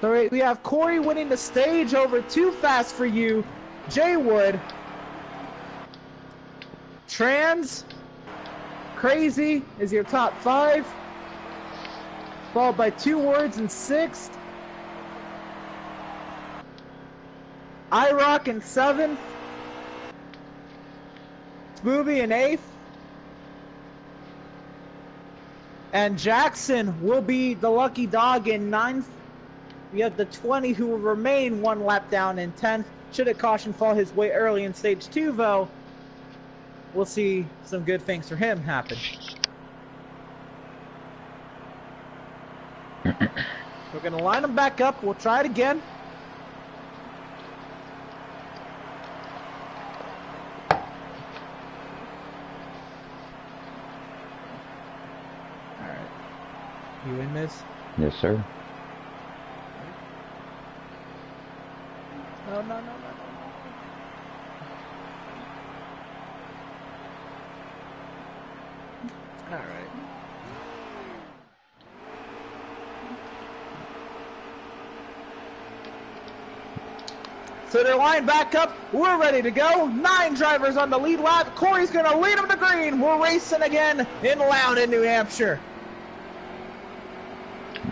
We have Corey winning the stage over Too Fast for You, Jay Wood, Trans, Crazy is your top 5, followed by 2 Words in 6th, iRock in 7th, Spooby in 8th, and Jackson will be the lucky dog in 9th. We have the 20 who will remain 1 lap down in 10th. Should a caution fall his way early in stage 2 though, we'll see some good things for him happen. We're going to line them back up. We'll try it again. Alright. You in this? Yes, sir. No. All right. So they're lined back up. We're ready to go. 9 drivers on the lead lap. Corey's going to lead them to green. We're racing again in Loudon, New Hampshire.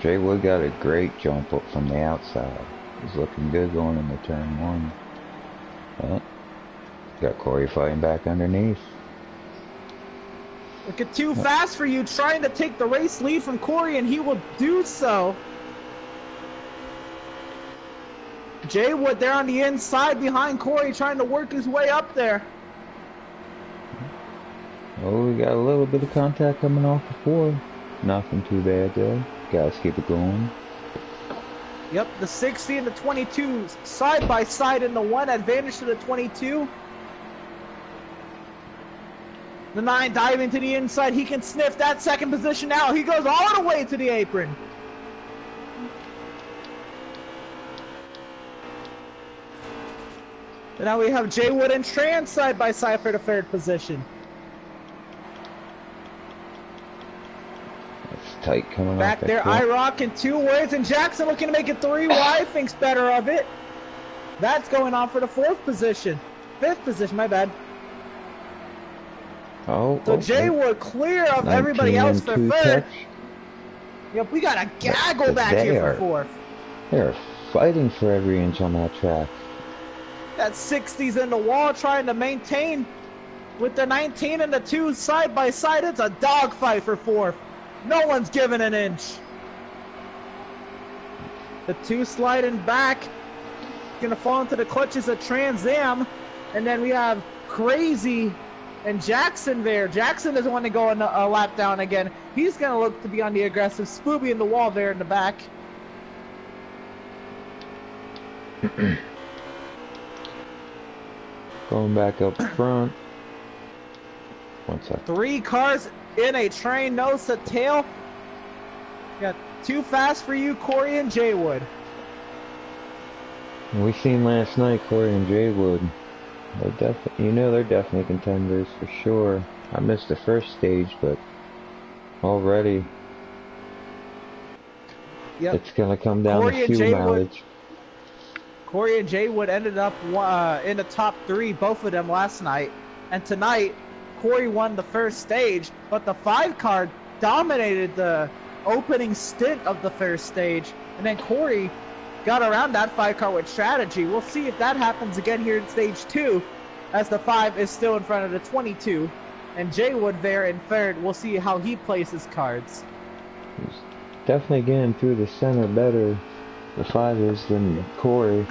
Jay Wood got a great jump up from the outside. He's looking good going into turn 1. But got Corey fighting back underneath. Look at Too Fast for You trying to take the race lead from Corey, and he will do so. Jay Wood there on the inside behind Corey trying to work his way up there. Oh, we got a little bit of contact coming off the 4. Nothing too bad though. Guys keep it going. Yep, the 60 and the 22 side by side in the 1, advantage to the 22. The 9 diving to the inside. He can sniff that 2nd position now. He goes all the way to the apron. And now we have Jay Wood and Trans side by side for the 3rd position. Tight coming back there, iRock and 2 Words, and Jackson looking to make it 3 wide, thinks better of it. That's going on for the 4th position. 5th position, my bad. Oh, so Jay Wood clear of everybody else for 3rd. Yep, we got a gaggle back here for 4th. They're fighting for every inch on that track. That 60's in the wall trying to maintain with the 19 and the 2 side by side. It's a dogfight for 4th. No one's giving an inch. The 2 sliding back. Gonna fall into the clutches of Trans Am. And then we have Crazy and Jackson there. Jackson doesn't want to go a lap down again. He's gonna look to be on the aggressive. Spooby in the wall there in the back. Going back up front. 1 second. 3 cars in a train, nose to tail. Got Too Fast for You, Corey and Jay Wood. We seen last night Corey and Jay Wood. They're they're definitely contenders for sure. I missed the 1st stage, but already it's gonna come down to fuel mileage. Corey and Jay Wood ended up in the top 3, both of them last night, and tonight Corey won the 1st stage, but the 5 car dominated the opening stint of the 1st stage, and then Corey got around that 5 car with strategy. We'll see if that happens again here in stage 2, as the 5 is still in front of the 22, and Jay Wood there in 3rd. We'll see how he plays his cards. He's definitely getting through the center better, the 5 is, than Corey.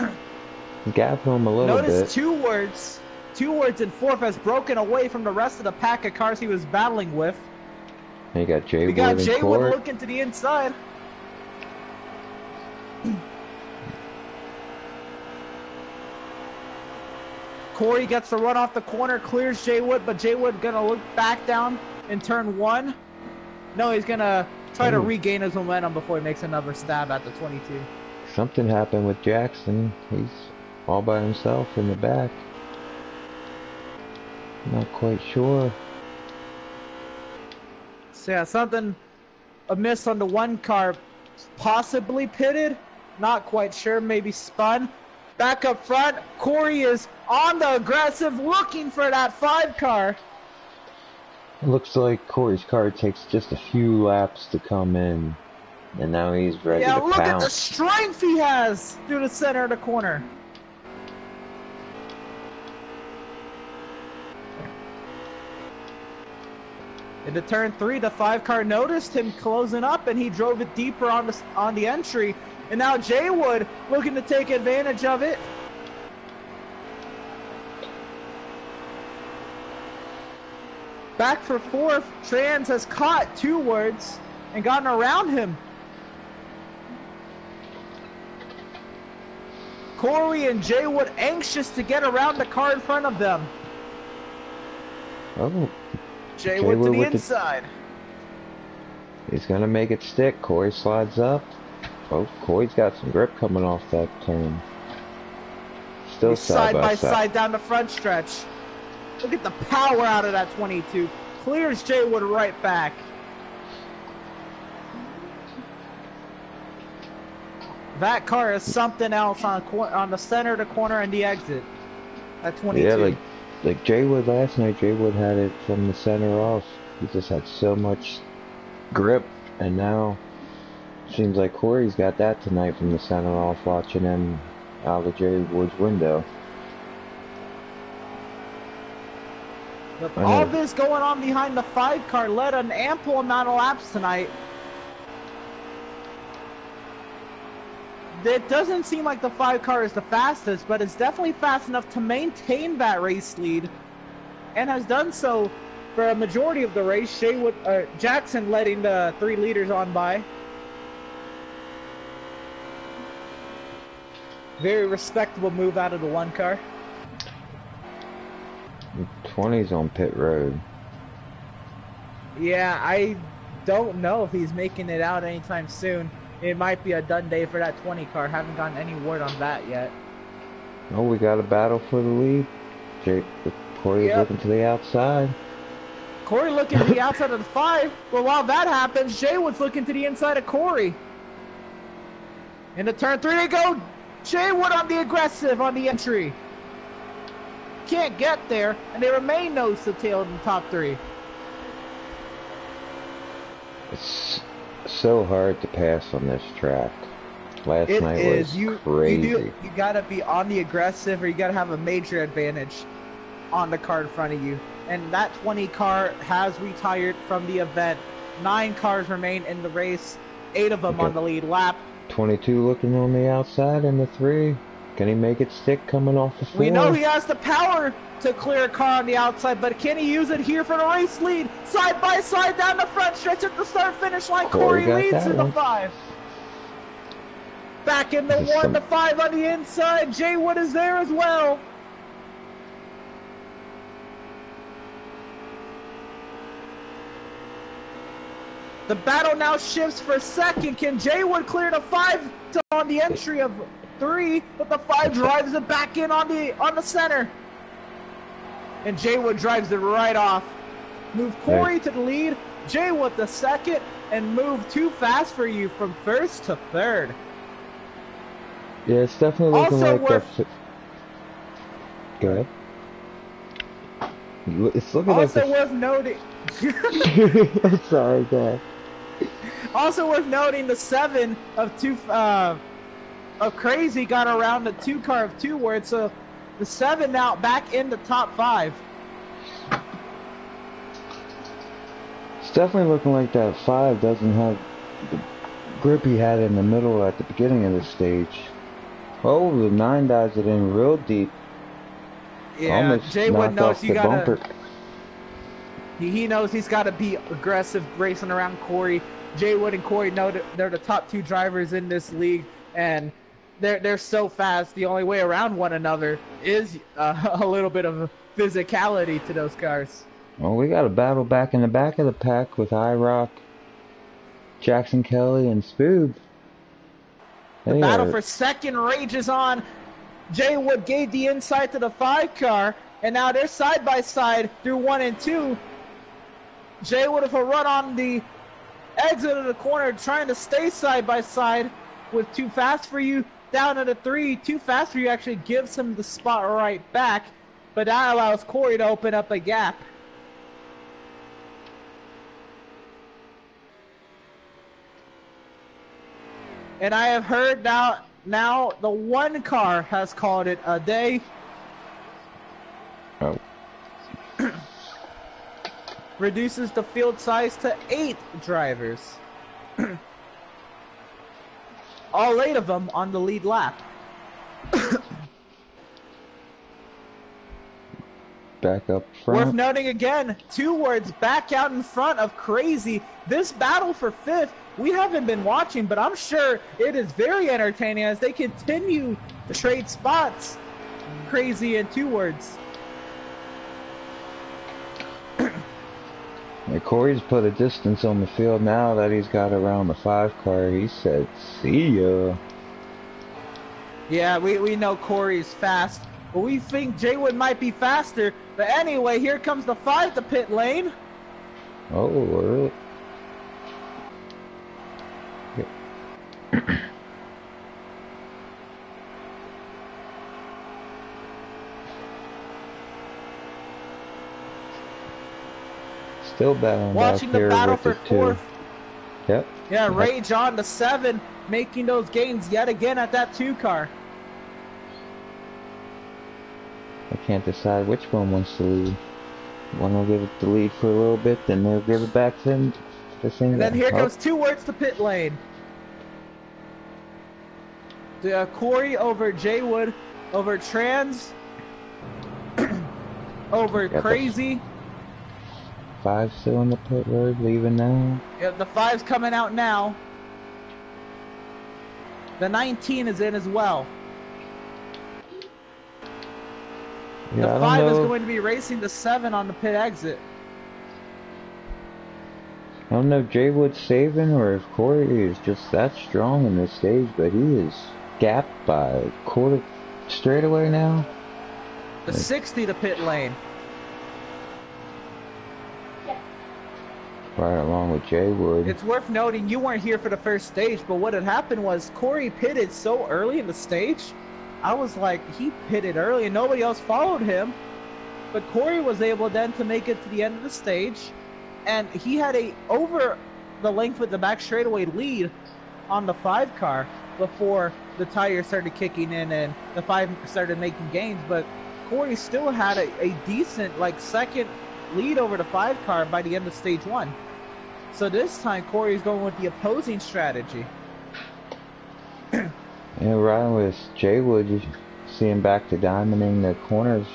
Gap him a little bit. Notice 2 Words. 2 Words in 4th has broken away from the rest of the pack of cars he was battling with. And you got Jay Wood. We got Jay Wood looking to the inside. Corey gets the run off the corner, clears Jay Wood, but Jay Wood gonna look back down in turn 1. No, he's gonna try to regain his momentum before he makes another stab at the 22. Something happened with Jackson. He's all by himself in the back. Not quite sure. So yeah, something amiss on the 1 car, possibly pitted. Not quite sure, maybe spun. Back up front, Corey is on the aggressive, looking for that 5 car. It looks like Corey's car takes just a few laps to come in, and now he's ready to pounce. Yeah, look at the strength he has through the center of the corner. Into turn 3, the 5 car noticed him closing up, and he drove it deeper on the entry. And now Jay Wood looking to take advantage of it. Back for 4th, Trans has caught 2 words and gotten around him. Corey and Jay Wood anxious to get around the car in front of them. Oh. Jay Wood to the inside. He's gonna make it stick. Corey slides up. Oh, Corey's got some grip coming off that turn. Still side by side down the front stretch. Look at the power out of that 22. Clears Jay Wood right back. That car is something else on the center of the corner and the exit. At 22. Yeah, like Jay Wood last night. Jay Wood had it from the center off. He just had so much grip, and now seems like Corey's got that tonight from the center off, watching him out of Jay Wood's window. With all this going on behind the 5 car, led an ample amount of laps tonight. It doesn't seem like the 5 car is the fastest, but it's definitely fast enough to maintain that race lead, and has done so for a majority of the race. Jackson letting the 3 leaders on by. Very respectable move out of the 1 car. 20's on pit road. Yeah, I don't know if he's making it out anytime soon. It might be a done day for that 20 car. Haven't gotten any word on that yet. Oh, we got a battle for the lead. Corey's looking to the outside. Corey looking to the outside of the 5. Well, while that happens, Jay Wood's looking to the inside of Corey. Into turn 3 they go. Jay Wood on the aggressive on the entry. Can't get there, and they remain nose to tail in the top 3. It's so hard to pass on this track. Last night was crazy. You gotta be on the aggressive, or you gotta have a major advantage on the car in front of you. And that 20 car has retired from the event. 9 cars remain in the race, 8 of them on the lead lap. 22 looking on the outside in the 3. Can he make it stick coming off the 4? We know he has the power to clear a car on the outside, but can he use it here for the race lead? Side by side down the front stretch at the start-finish line. Corey leads in the 5. Back in the 1, the 5 on the inside. Jay Wood is there as well. The battle now shifts for 2nd. Can Jay Wood clear the 5 on the entry of 3? But the 5 drives it back in on the center. And Jay Wood drives it right off. Move Corey to the lead. Jay Wood the 2nd, and move too fast for you from 1st to 3rd. Yeah, it's definitely looking also like that. Go ahead. It's looking also like worth noting. I'm sorry, go ahead. Also worth noting, the 7 of Crazy got around the 2 car of 2 words, so the 7 now back in the top 5. It's definitely looking like that 5 doesn't have the grip he had in the middle at the beginning of the stage. Oh, the 9 dives it in real deep. Yeah, almost Jay Wood knows you gotta. He knows he's got to be aggressive racing around Corey. Jay Wood and Corey know that they're the top 2 drivers in this league, and they're so fast. The only way around one another is a little bit of physicality to those cars. Well, we got a battle back in the back of the pack with IROC, Jackson Kelly, and Spoob. The battle for 2nd rages on. Jay Wood gave the inside to the 5 car, and now they're side by side through 1 and 2. Jay Wood with a run on the exit of the corner, trying to stay side by side. with too fast for you down at a 3. Too fast for you actually gives him the spot right back, but that allows Corey to open up a gap. And I have heard now the one car has called it a day. Oh. Reduces the field size to 8 drivers. All 8 of them on the lead lap. Back up front. Worth noting again, 2 words back out in front of Crazy. This battle for 5th, we haven't been watching, but I'm sure it is very entertaining as they continue to trade spots. Crazy and 2 words. Yeah, Corey's put a distance on the field now that he's got around the 5 car. He said, see ya. Yeah, we know Corey's fast, but we think Jaywood might be faster. But anyway, here comes the 5 to pit lane. Oh, really? Still battling Watching the battle for 4th. Yep. Yeah, Rage on to 7, making those gains yet again at that 2 car. I can't decide which one wants to lead. One will give it the lead for a little bit, then they'll give it back to him. And then here comes 2 words to pit lane. Corey over Jaywood, over Trans, over Crazy. 5 still on the pit road, leaving now. Yeah, the 5's coming out now. The 19 is in as well. Yeah, the 5 is going to be racing the 7 on the pit exit. I don't know if Jaywood's saving or if Corey is just that strong in this stage, but he is gapped by a quarter straightaway now. The 60 to pit lane. Right along with Jaywood. It's worth noting you weren't here for the first stage, but what had happened was Corey pitted so early in the stage. I was like, he pitted early and nobody else followed him. But Corey was able then to make it to the end of the stage, and he had a over the length of the back straightaway lead on the 5 car before the tires started kicking in and the 5 started making gains. But Corey still had a decent second lead over the 5 car by the end of stage 1. So this time Corey's going with the opposing strategy. Yeah, riding with Jaywood, you see him back to diamonding the corners.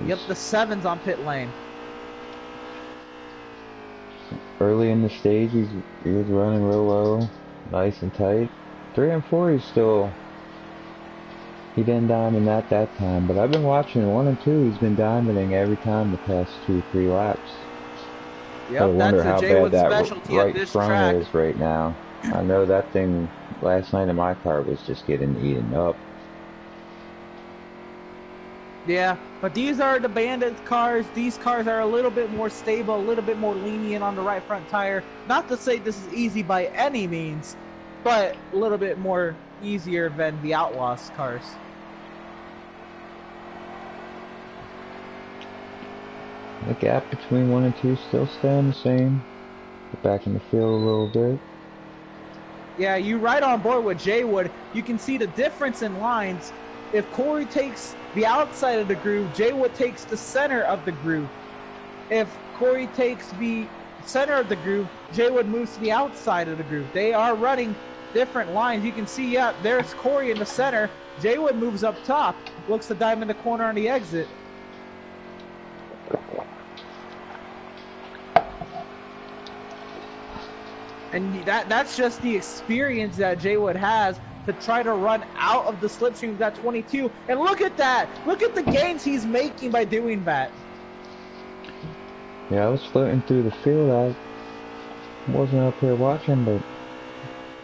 Yep, the 7's on pit lane. Early in the stage, he was running real low, nice and tight. 3 and 4, he didn't diamond that time, but I've been watching 1 and 2. He's been diamonding every time the past 2-3 laps. Yep, I wonder how bad that specialty right at this front track. is right now. I know that thing last night in my car was just getting eaten up. Yeah, but these are the Bandit cars. These cars are a little bit more stable, a little bit more lenient on the right front tire. Not to say this is easy by any means, but a little bit more easier than the Outlaws cars. The gap between 1 and 2 still staying the same. Get back in the field a little bit. Yeah, you right on board with Jaywood. You can see the difference in lines. If Corey takes the outside of the groove, Jaywood takes the center of the groove. If Corey takes the center of the groove, Jaywood moves to the outside of the groove. They are running different lines. You can see, yeah, there's Corey in the center. Jaywood moves up top, looks to diamond the corner on the exit. And that's just the experience that Jaywood has to try to run out of the slipstream of that 22. And look at that! Look at the gains he's making by doing that. Yeah, I was floating through the field. I wasn't up here watching, but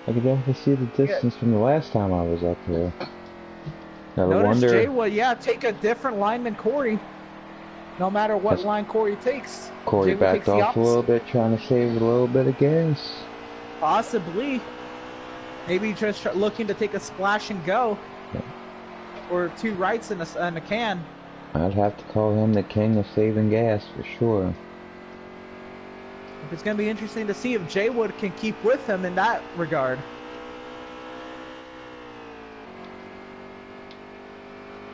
I could definitely see the distance from the last time I was up here. Notice Jaywood, yeah, take a different line than Corey. No matter what line Corey takes. Corey backed off a little bit, trying to save a little bit of gas. Possibly. Maybe just looking to take a splash and go. Or 2 rights in a can. I'd have to call him the king of saving gas for sure. It's going to be interesting to see if Jay Wood can keep with him in that regard.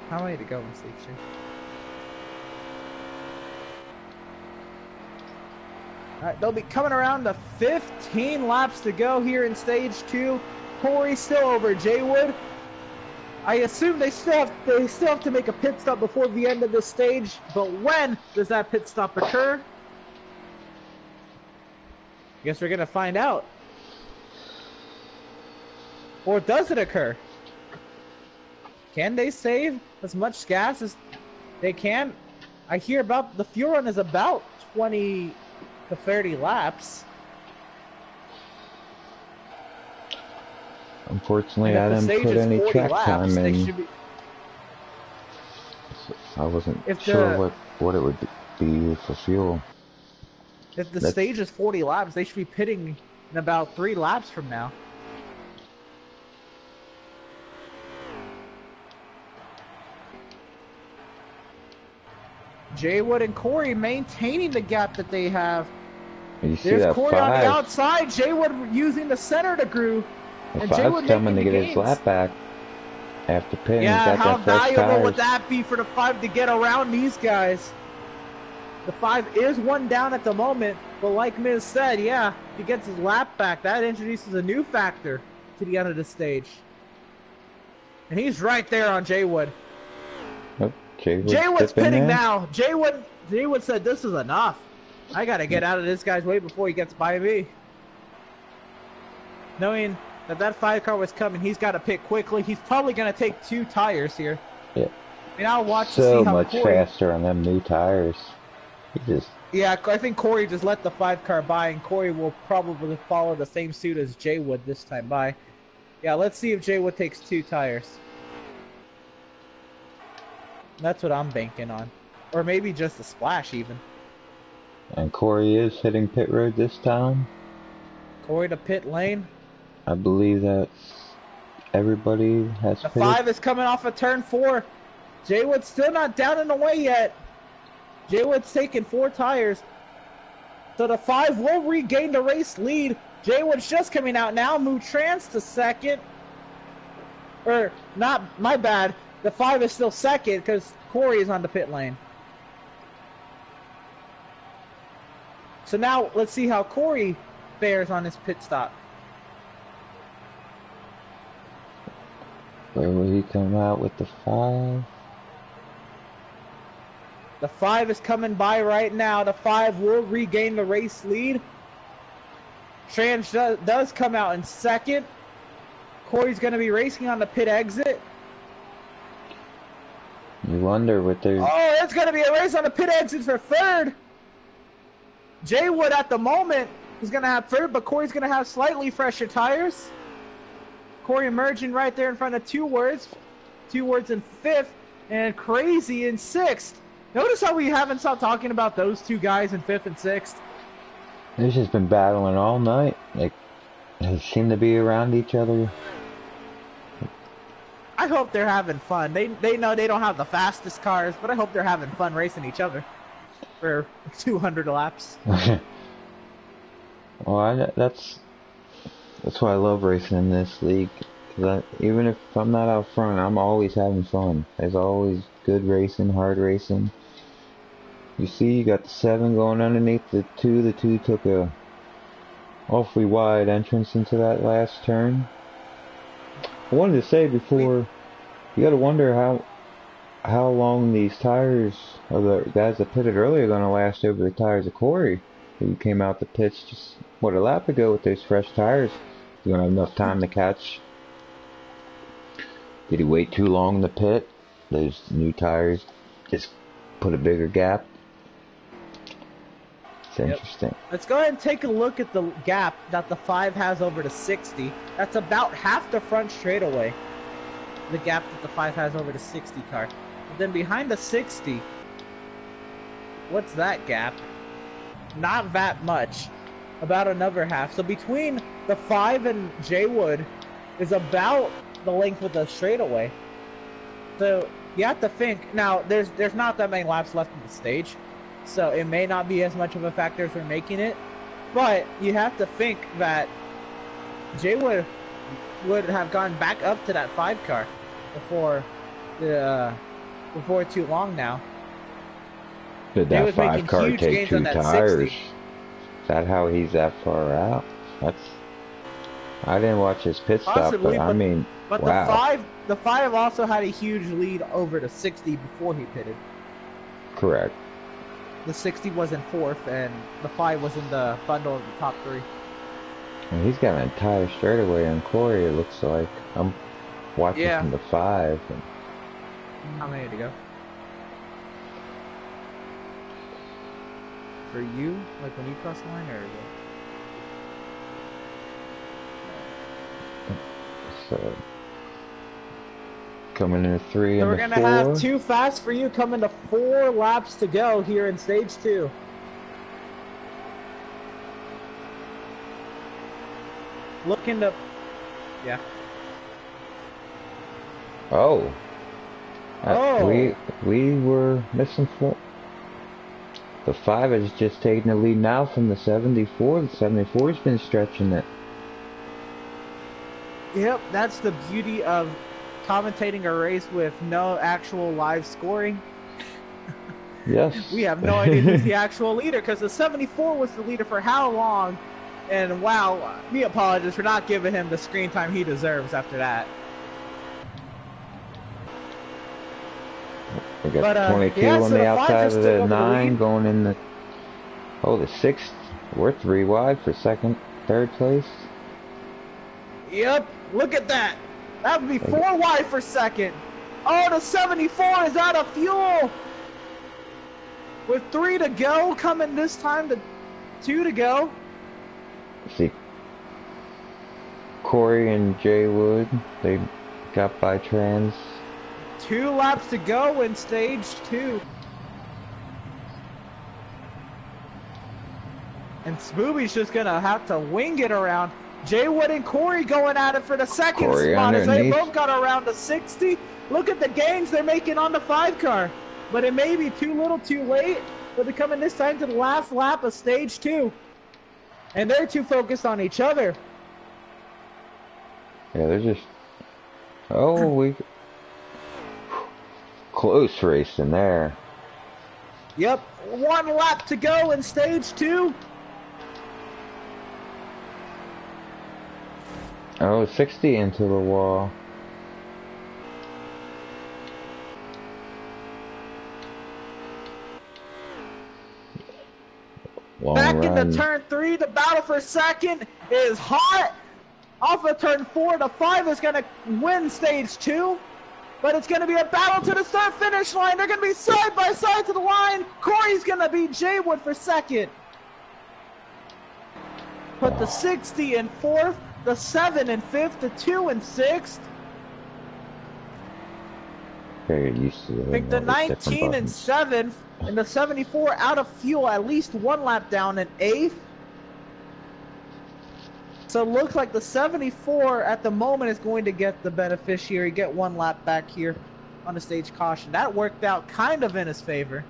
How many to go in stage 2? Alright, they'll be coming around to 15 laps to go here in stage 2. Corey still over Jay Wood. I assume they still have to make a pit stop before the end of this stage, but when does that pit stop occur? Guess we're gonna find out. Or does it occur? Can they save as much gas as they can? I hear about the fuel run is about 20 to 30 laps. Unfortunately, I didn't put any track time in. I wasn't sure what it would be for fuel. If the stage is 40 laps, they should be pitting in about 3 laps from now. Jay Wood and Corey maintaining the gap that they have. There's Corey on the outside. Jay Wood using the center to groove. And Jay Wood coming to get his lap back after pitting. Yeah, how valuable would that be for the 5 to get around these guys? The 5 is 1 down at the moment, but like Miz said, yeah, if he gets his lap back, that introduces a new factor to the end of the stage. And he's right there on Jay Wood. Oh, Jay Wood's pitting now. Jay Wood said, "This is enough. I gotta get out of this guy's way before he gets by me." Knowing that 5 car was coming, he's got to pit quickly. He's probably gonna take 2 tires here. Yeah. And I'll watch so to see how much faster on them new tires. Yeah, I think Corey just let the 5 car by, and Corey will probably follow the same suit as Jay Wood this time by. Yeah, let's see if Jay Wood takes 2 tires. That's what I'm banking on. Or maybe just a splash even. And Corey is hitting pit road this time. Corey to pit lane. I believe that everybody has The pitted. 5 is coming off of turn 4. Jay Wood's still not down and away yet. Jay Wood's taking 4 tires. So the 5 will regain the race lead. Jay Wood's just coming out now. Move Trans to second. Or, not, my bad. The 5 is still second because Corey is on the pit lane. So now, let's see how Corey fares on his pit stop. Where will he come out with the 5? The 5 is coming by right now. The 5 will regain the race lead. Trans does come out in second. Corey's going to be racing on the pit exit. You wonder what they're... Oh, it's going to be a race on the pit exit for third. Jay Wood at the moment is going to have third, but Corey's going to have slightly fresher tires. Corey emerging right there in front of 2 words. 2 words in 5th, and Crazy in 6th. Notice how we haven't stopped talking about those 2 guys in 5th and 6th. They've just been battling all night. Like, they seem to be around each other. I hope they're having fun. They know they don't have the fastest cars, but I hope they're having fun racing each other for 200 laps. Well, that's why I love racing in this league. Cause even if I'm not out front, I'm always having fun. There's always good racing, hard racing. You see, you got the 7 going underneath the 2. The 2 took a awfully wide entrance into that last turn. I wanted to say before, you gotta wonder how long these tires of the guys that pitted earlier are gonna last over the tires of Corey, who came out the pits just a lap ago with those fresh tires. He's gonna have enough time to catch. Did he wait too long in the pit? Those new tires just put a bigger gap. It's interesting. Let's go ahead and take a look at the gap that the 5 has over the 60. That's about half the front straightaway. The gap that the 5 has over the 60 car. But then behind the 60, what's that gap? Not that much. About another half. So between the 5 and Jay Wood, is about the length of the straightaway. So you have to think. Now, there's not that many laps left in the stage, so it may not be as much of a factor as we're making it. But you have to think that Jay would have gone back up to that 5 car before too long now. Did that 5 car take 2 tires? Is that how he's that far out? I didn't watch his pit stop, but I mean, but wow. the 5 also had a huge lead over the 60 before he pitted. Correct. The 60 was in 4th, and the 5 was in the bundle of the top 3. And he's got an entire straightaway on Corey, it looks like. I'm watching from the 5. And... How many to go? For you? Like when you cross the line, or... So... Coming in 3 and 4. We're gonna have 2 fast for you coming to 4 laps to go here in stage 2. Looking to... Yeah. Oh. Oh. We were missing 4. The 5 has just taken the lead now from the 74. The 74's been stretching it. Yep, that's the beauty of commentating a race with no actual live scoring. Yes. We have no idea who's the actual leader, because the 74 was the leader for how long? And wow, we apologize for not giving him the screen time he deserves after that. We got 22 on the outside of the 9 going in the... Oh, the 6th. We're 3 wide for 2nd, 3rd place. Yep, look at that. That would be 4 wide for 2nd. Oh, the 74 is out of fuel. With 3 to go, coming this time to 2 to go. See, Corey and Jay Wood, they got by trans. 2 laps to go in stage 2. And Spooby's just gonna have to wing it around. Jay Wood and Corey going at it for the 2nd spot as they both got around the 60. Look at the gains they're making on the 5 car. But it may be too little too late. But they're coming this time to the last lap of stage 2. And they're too focused on each other. Yeah, they're just... Oh, we... Close racing there. Yep, 1 lap to go in stage 2. Oh, 60 into the wall. Back into turn 3, the battle for 2nd is hot. Off of turn 4, the 5 is going to win stage 2. But it's going to be a battle to the start finish line. They're going to be side by side to the line. Corey's going to beat Jay Wood for 2nd. Put the 60 in 4th, the 7 in 5th, the 2 in 6th. Very used to it. I think the 19 and 7th, and the 74 out of fuel, at least 1 lap down in 8th. So it looks like the 74 at the moment is going to get the beneficiary, get 1 lap back here on the stage caution. That worked out kind of in his favor.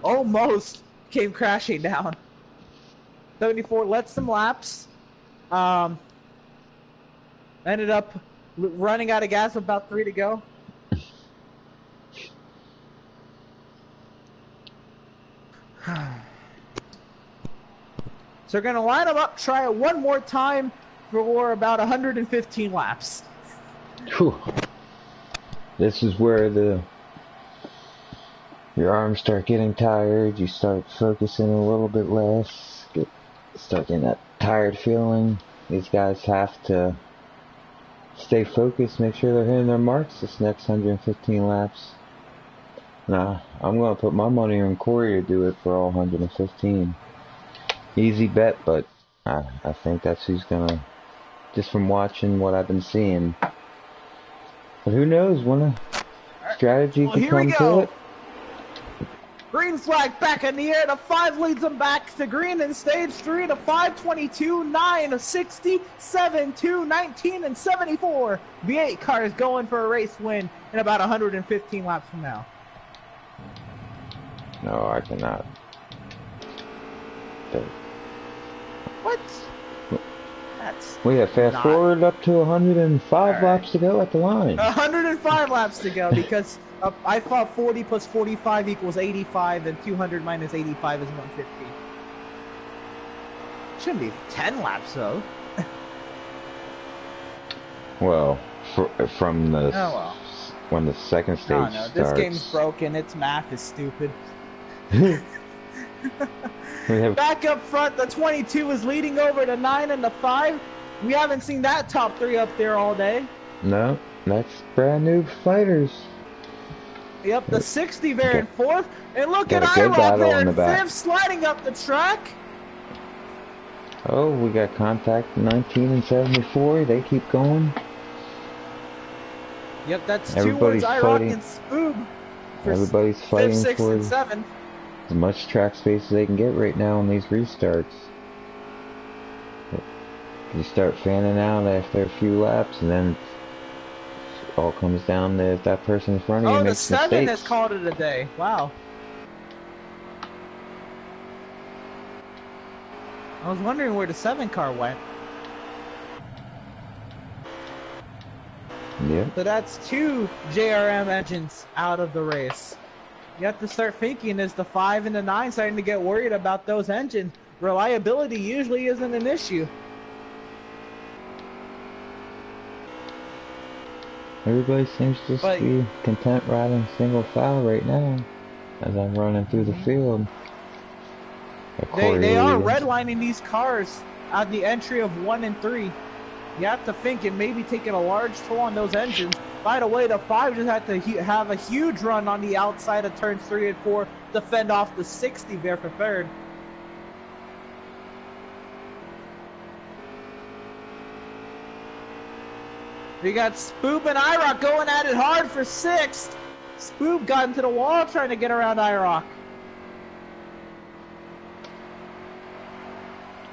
Almost came crashing down. 74 led some laps. Ended up running out of gas with about 3 to go. So we're going to line them up, try it one more time for about 115 laps. Whew. This is where your arms start getting tired, you start focusing a little bit less, start getting that tired feeling. These guys have to stay focused, make sure they're hitting their marks this next 115 laps. Nah, I'm going to put my money on Corey to do it for all 115. Easy bet, but I think that's who's gonna, just from watching what I've been seeing. But who knows, when a strategy can come to it. Green flag back in the air. The 5 leads them back to green in stage 3. The 5, 22, 9, 60, 7, 2, 19, and 74. V8 car is going for a race win in about 115 laps from now. No, I cannot. What? That's we have fast forward up to 105 laps to go at the line. 105 laps to go because I thought 40 plus 45 equals 85, and 200 minus 85 is 150. Shouldn't be 10 laps though. Well, from the when the second stage no, starts. This game's broken. Its math is stupid. Back up front, the 22 is leading over the 9 and the 5. We haven't seen that top 3 up there all day. No, that's brand new fighters. Yep, the 60 there in 4th. And look at IROC there in 5th, sliding up the track. Oh, we got contact 19 and 74. They keep going. Yep, that's Everybody's 2 words IROC and Spoob. Everybody's fighting 5th, 6th, for and 7th. As much track space as they can get right now on these restarts. You start fanning out after a few laps, and then it all comes down to if that person in front of you makes mistakes. Oh, the 7 has called it a day. Wow. I was wondering where the 7 car went. Yeah. So that's 2 JRM engines out of the race. You have to start thinking, is the 5 and the 9 starting to get worried about those engines? Reliability usually isn't an issue. Everybody seems to be content riding single file right now as I'm running through the field. They are redlining these cars at the entry of 1 and 3. You have to think it may be taking a large toll on those engines. By the way, the 5 just had to have a huge run on the outside of turns 3 and 4 to fend off the 60 there for 3rd. We got Spoob and IROC going at it hard for 6th. Spoob got into the wall trying to get around IROC.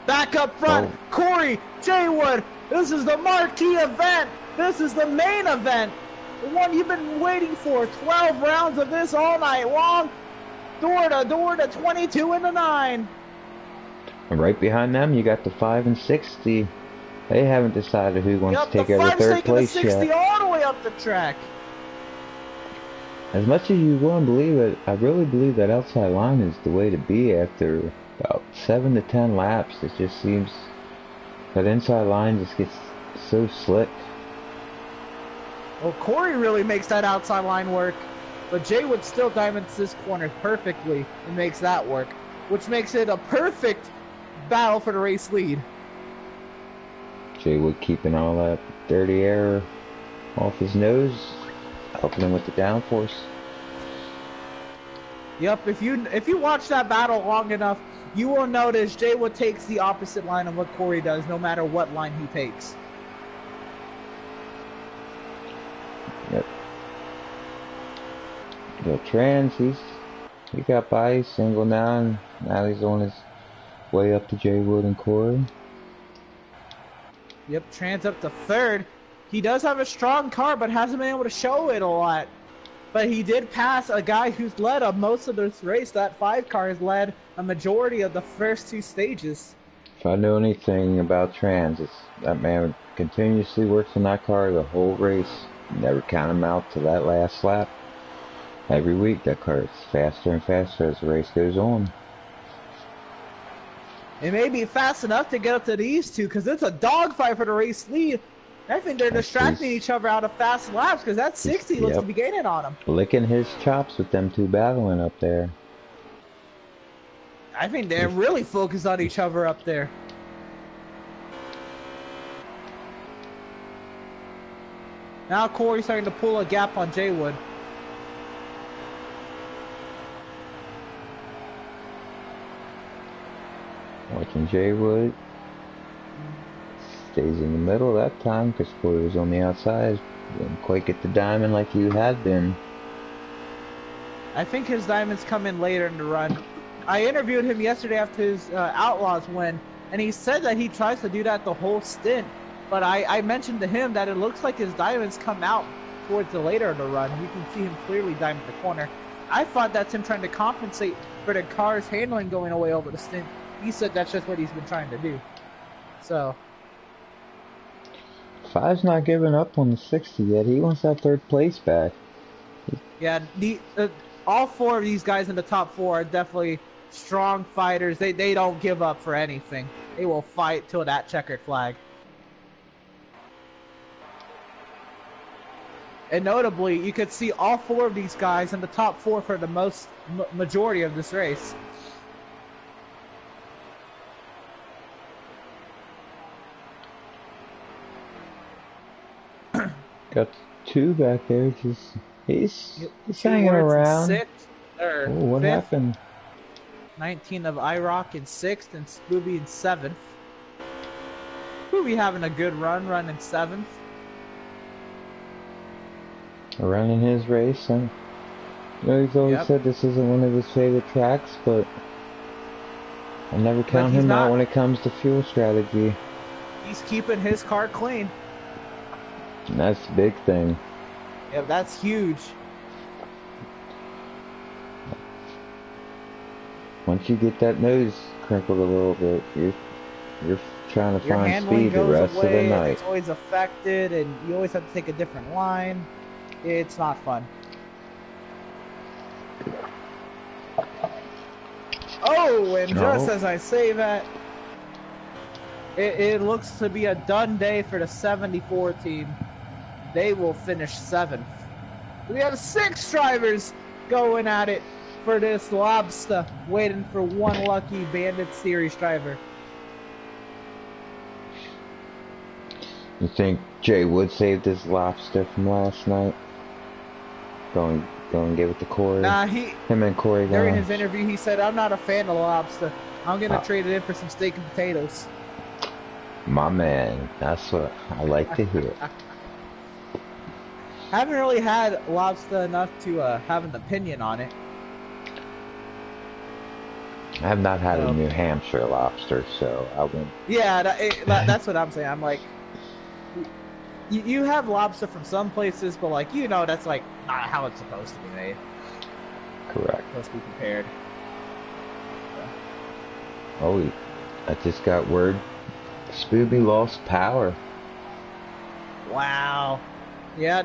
Back up front, Corey, Jaywood. This is the marquee event. This is the main event. The one you've been waiting for. 12 rounds of this all night long. Door to door to 22 and the 9. And right behind them, you got the 5 and 60. They haven't decided who wants to take over 3rd place the 60 yet. all the way up the track. As much as you won't believe it, I really believe that outside line is the way to be after about 7 to 10 laps. It just seems that inside line just gets so slick. Well, Corey really makes that outside line work, but Jaywood still diamonds this corner perfectly and makes that work, which makes it a perfect battle for the race lead. Jaywood keeping all that dirty air off his nose, helping him with the downforce. Yep, if you watch that battle long enough, you will notice Jaywood takes the opposite line of what Corey does, no matter what line he takes. Yep. The Trans, he got by, single now, now he's on his way up to Jaywood and Corey. Yep, Trans up to 3rd. He does have a strong car, but hasn't been able to show it a lot. But he did pass a guy who's led most of this race. That 5 car has led a majority of the first 2 stages. If I know anything about Trans, it's that man continuously works on that car the whole race. Never count him out to that last lap. Every week that car is faster and faster as the race goes on. It may be fast enough to get up to these 2 because it's a dogfight for the race lead. I think they're distracting each other out of fast laps because that 60 looks to be gaining on him. Licking his chops with them 2 battling up there. I think they're really focused on each other up there. Now Corey's starting to pull a gap on Jaywood. Watching Jaywood. Stays in the middle that time because Corey was on the outside. Didn't quite get the diamond like you had been. I think his diamonds come in later in the run. I interviewed him yesterday after his Outlaws win, and he said that he tries to do that the whole stint. But I mentioned to him that it looks like his diamonds come out towards the later of the run. You can see him clearly diamond the corner. I thought that's him trying to compensate for the car's handling going away over the stint. He said that's just what he's been trying to do. So. Five's not giving up on the 60 yet. He wants that third place back. Yeah, all four of these guys in the top four are definitely strong fighters. They don't give up for anything. They will fight till that checkered flag. And notably, you could see all four of these guys in the top four for the majority of this race. Got two back there. He's hanging around. Sixth, or what fifth. happened? 19 of IROC in sixth, and Spooby in seventh. Spooby having a good run, running seventh. Running his race, and he's always said this isn't one of his favorite tracks, but I never count him out when it comes to fuel strategy. He's keeping his car clean. And that's the big thing. Yeah, that's huge. Once you get that nose crinkled a little bit, you're trying to find speed the rest of the night. It's always affected, and you always have to take a different line. It's not fun. Oh, and just as I say that, it looks to be a done day for the 74 team. They will finish 7th. We have 6 drivers going at it for this lobster, waiting for one lucky Bandit Series driver. You think Jay Wood saved his lobster from last night? Go and give it to Corey. Nah, him and Corey. During his interview, he said, "I'm not a fan of lobster. I'm gonna trade it in for some steak and potatoes." My man, that's what I like to hear. Haven't really had lobster enough to have an opinion on it. I have not had a New Hampshire lobster, so I wouldn't. Yeah, that's what I'm saying. I'm like, you have lobster from some places, but like, that's like not how it's supposed to be made. Correct. It's supposed to be prepared. Yeah. Oh, I just got word. Spooby lost power. Wow. Yeah.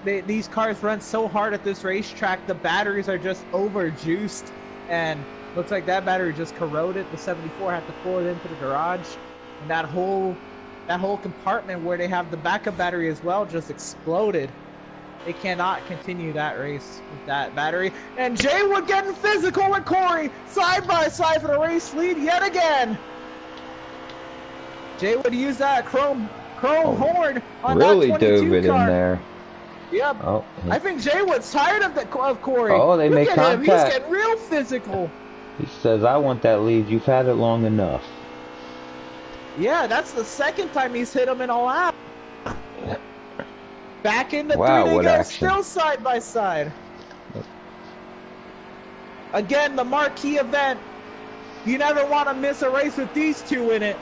These cars run so hard at this racetrack, the batteries are just overjuiced, and looks like that battery just corroded. The 74 had to pull it into the garage, and that whole compartment where they have the backup battery as well just exploded. They cannot continue that race with that battery. And Jay Wood getting physical with Corey, side by side for the race lead yet again. Jay Wood used that chrome horn on really that 22 dove it car. in there. Yep. Oh, I think Jay Wood's tired of Corey. Oh, they make contact. He's getting real physical. He says, "I want that lead. You've had it long enough." Yeah, that's the second time he's hit him in a lap. Back in the 3, they go still side by side. Again, the marquee event. You never want to miss a race with these two in it.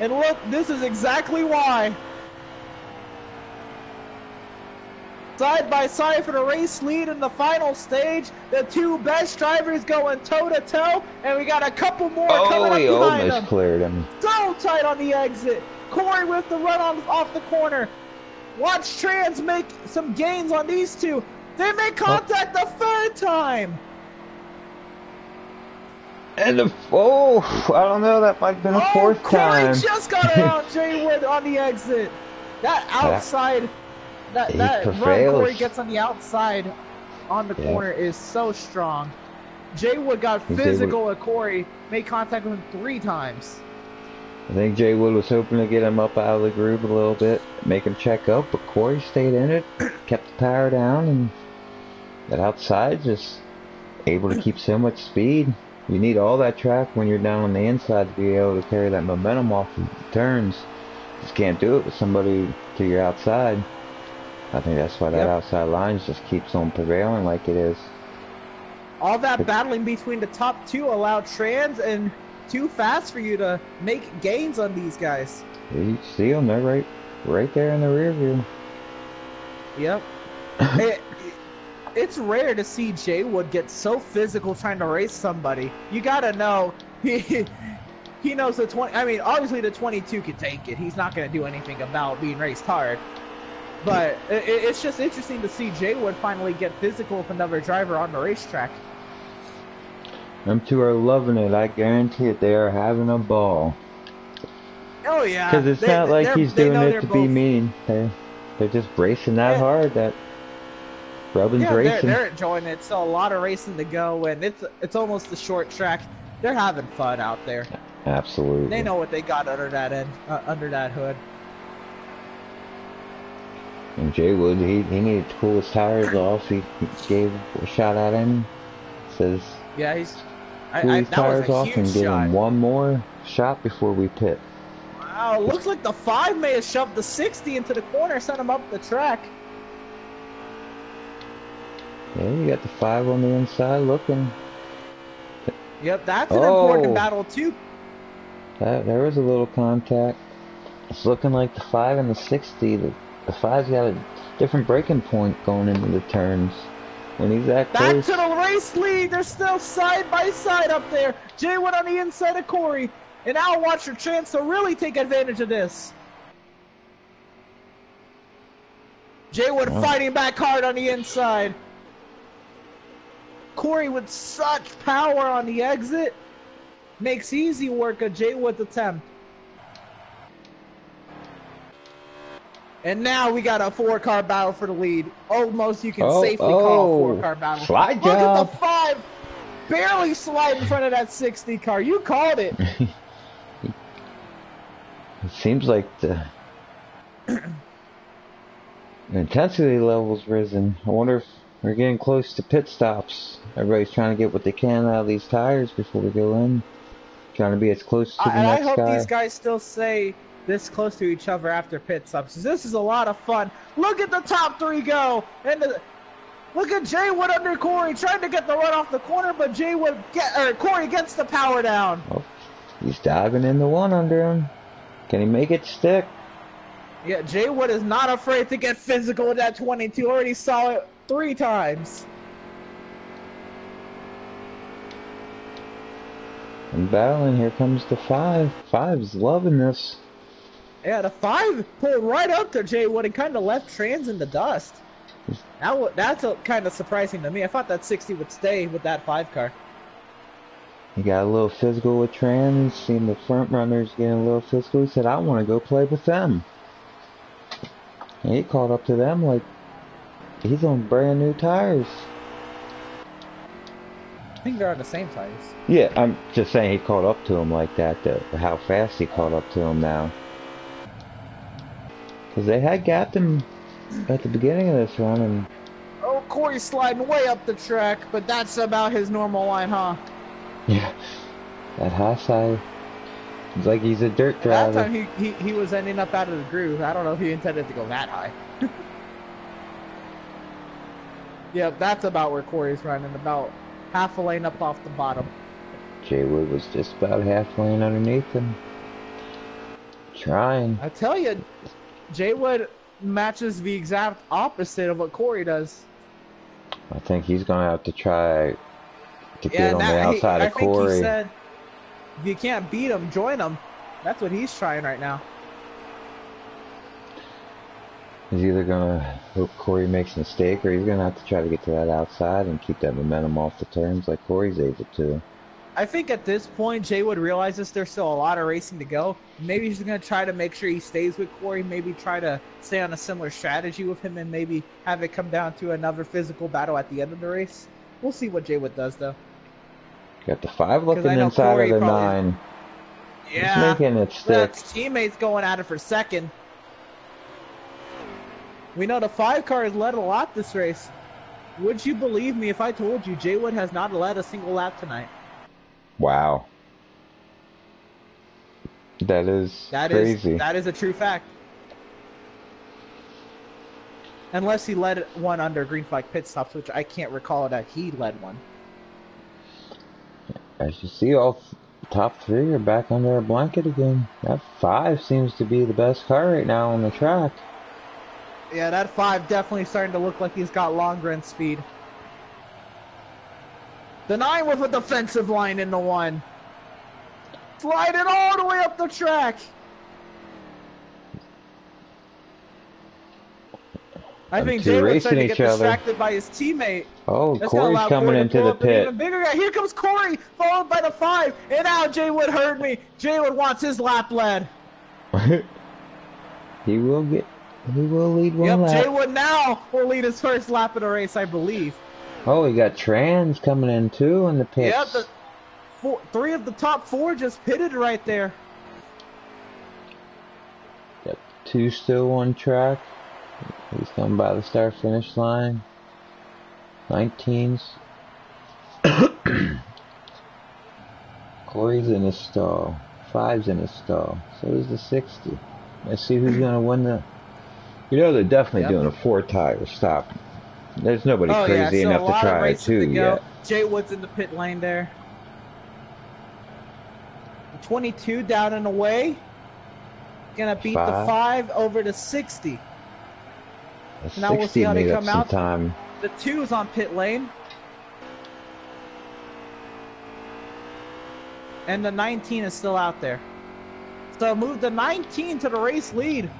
And look, this is exactly why. Side by side for the race lead in the final stage. The two best drivers going toe to toe, and we got a couple more coming up behind them. He almost cleared him. So tight on the exit. Corey with the run off the corner. Watch Trans make some gains on these two. They make contact the third time. And I don't know, that might have been a fourth time. Corey just got around Jay Wood on the exit. That outside, that run Corey gets on the outside on the corner is so strong. Jay Wood got physical with Corey, made contact with him 3 times. I think Jay Wood was hoping to get him up out of the groove a little bit, make him check up, but Corey stayed in it, kept the power down, and that outside just able to keep so much speed. You need all that track when you're down on the inside to be able to carry that momentum off the turns. Just can't do it with somebody to your outside. I think that's why that outside line just keeps on prevailing like it is. All that battling between the top two allowed Trans and Too Fast for you to make gains on these guys. You see them, they're right there in the rear view. Yep. It's rare to see Jay Wood get so physical trying to race somebody. You gotta know, he knows the 20, I mean, obviously the 22 can take it. He's not gonna do anything about being raced hard. But it's just interesting to see Jay Wood finally get physical with another driver on the racetrack. Them two are loving it. I guarantee it. They are having a ball. Oh yeah. Because it's not like he's doing it to be mean. They're just racing that hard. That Robin's racing. They're enjoying it. Still a lot of racing to go, and it's almost a short track. They're having fun out there. Absolutely. They know what they got under that under that hood. And Jay Wood, he needed to cool his tires off. He gave a shot at him. Says, yeah, he's cool his tires off and give him one more shot before we pit. Wow, looks like the 5 may have shoved the 60 into the corner, sent him up the track. Yeah, you got the 5 on the inside looking. Yep, that's an important battle too. There was a little contact. It's looking like the 5 and the 60. The 5's got a different braking point going into the turns. When he's that close. Back to the race lead. They're still side by side up there. Jay Wood on the inside of Corey. And now watch your chance to really take advantage of this. Jay Wood fighting back hard on the inside. Corey with such power on the exit. Makes easy work of Jay Wood's attempt. And now we got a 4-car battle for the lead. Almost you can safely call a 4-car battle. Slide Look job. at the 5 barely slide in front of that 60 car. You called it. It seems like the intensity level's risen. I wonder if we're getting close to pit stops. Everybody's trying to get what they can out of these tires before we go in. Trying to be as close to the next guy. I hope these guys still stay this close to each other after pit stops. This is a lot of fun. Look at the top 3 go. And look at Jay Wood under Corey trying to get the run off the corner, but Corey gets the power down. Oh, he's diving in the one under him. Can he make it stick? Yeah, Jay Wood is not afraid to get physical with that 22. Already saw it 3 times. And battling, here comes the 5. 5's loving this. Yeah, the 5 pulled right up to Jay Wood and kind of left Trans in the dust. That's kind of surprising to me. I thought that 60 would stay with that 5 car. He got a little physical with Trans, seen the front runners getting a little physical. He said, I want to go play with them. And he caught up to them like he's on brand new tires. I think they're on the same tires. Yeah, I'm just saying he caught up to him like that, how fast he caught up to him now. Because they had gapped him at the beginning of this run. And oh, Corey's sliding way up the track, but that's about his normal line, huh? Yeah, that high side. It's like he's a dirt driver. That time he was ending up out of the groove. I don't know if he intended to go that high. Yeah, that's about where Corey's running, about half a lane up off the bottom. Jay Wood was just about half lane underneath him. Trying. I tell you, Jay Wood matches the exact opposite of what Corey does. I think he's going to have to try to get on the outside of Corey. I think he said, if you can't beat him, join him. That's what he's trying right now. He's either going to hope Corey makes a mistake, or he's going to have to try to get to that outside and keep that momentum off the turns like Corey's able to. I think at this point, Jay Wood realizes there's still a lot of racing to go. Maybe he's going to try to make sure he stays with Corey, maybe try to stay on a similar strategy with him, and maybe have it come down to another physical battle at the end of the race. We'll see what Jay Wood does, though. Got the 5 looking inside Corey of the 9. Yeah, he's making it stick. That's teammates going at it for second. We know the 5 car has led a lot this race. Would you believe me if I told you Jay Wood has not led a single lap tonight? Wow. That is crazy. That is a true fact. Unless he led one under green flag pit stops, which I can't recall that he led one. As you see, all top three are back under a blanket again. That 5 seems to be the best car right now on the track. Yeah, that 5 definitely starting to look like he's got long run speed. The 9 with a defensive line in the 1. Sliding all the way up the track. I think Jay was starting to get distracted by his teammate. Oh, Corey's coming into the pit. Even bigger guy. Here comes Corey, followed by the 5. And now Jay Wood heard me. Jay Wood wants his lap led. He will lead one lap. Yep, Jay Wood now will lead his first lap of the race, I believe. Oh, we got Trans coming in too in the pits. Yeah, 3 of the top 4 just pitted right there. Got 2 still on track. He's coming by the start-finish line. 19s. Corey's in his stall. 5's in his stall. So is the 60. Let's see who's going to win the... You know they're definitely doing a 4-tire stop. There's nobody crazy enough to try it too yet. Jay Wood's in the pit lane there. 22 down and away. Gonna beat the 5 over to 60. So now we'll see how they come out. The 2 is on pit lane. And the 19 is still out there. So move the 19 to the race lead.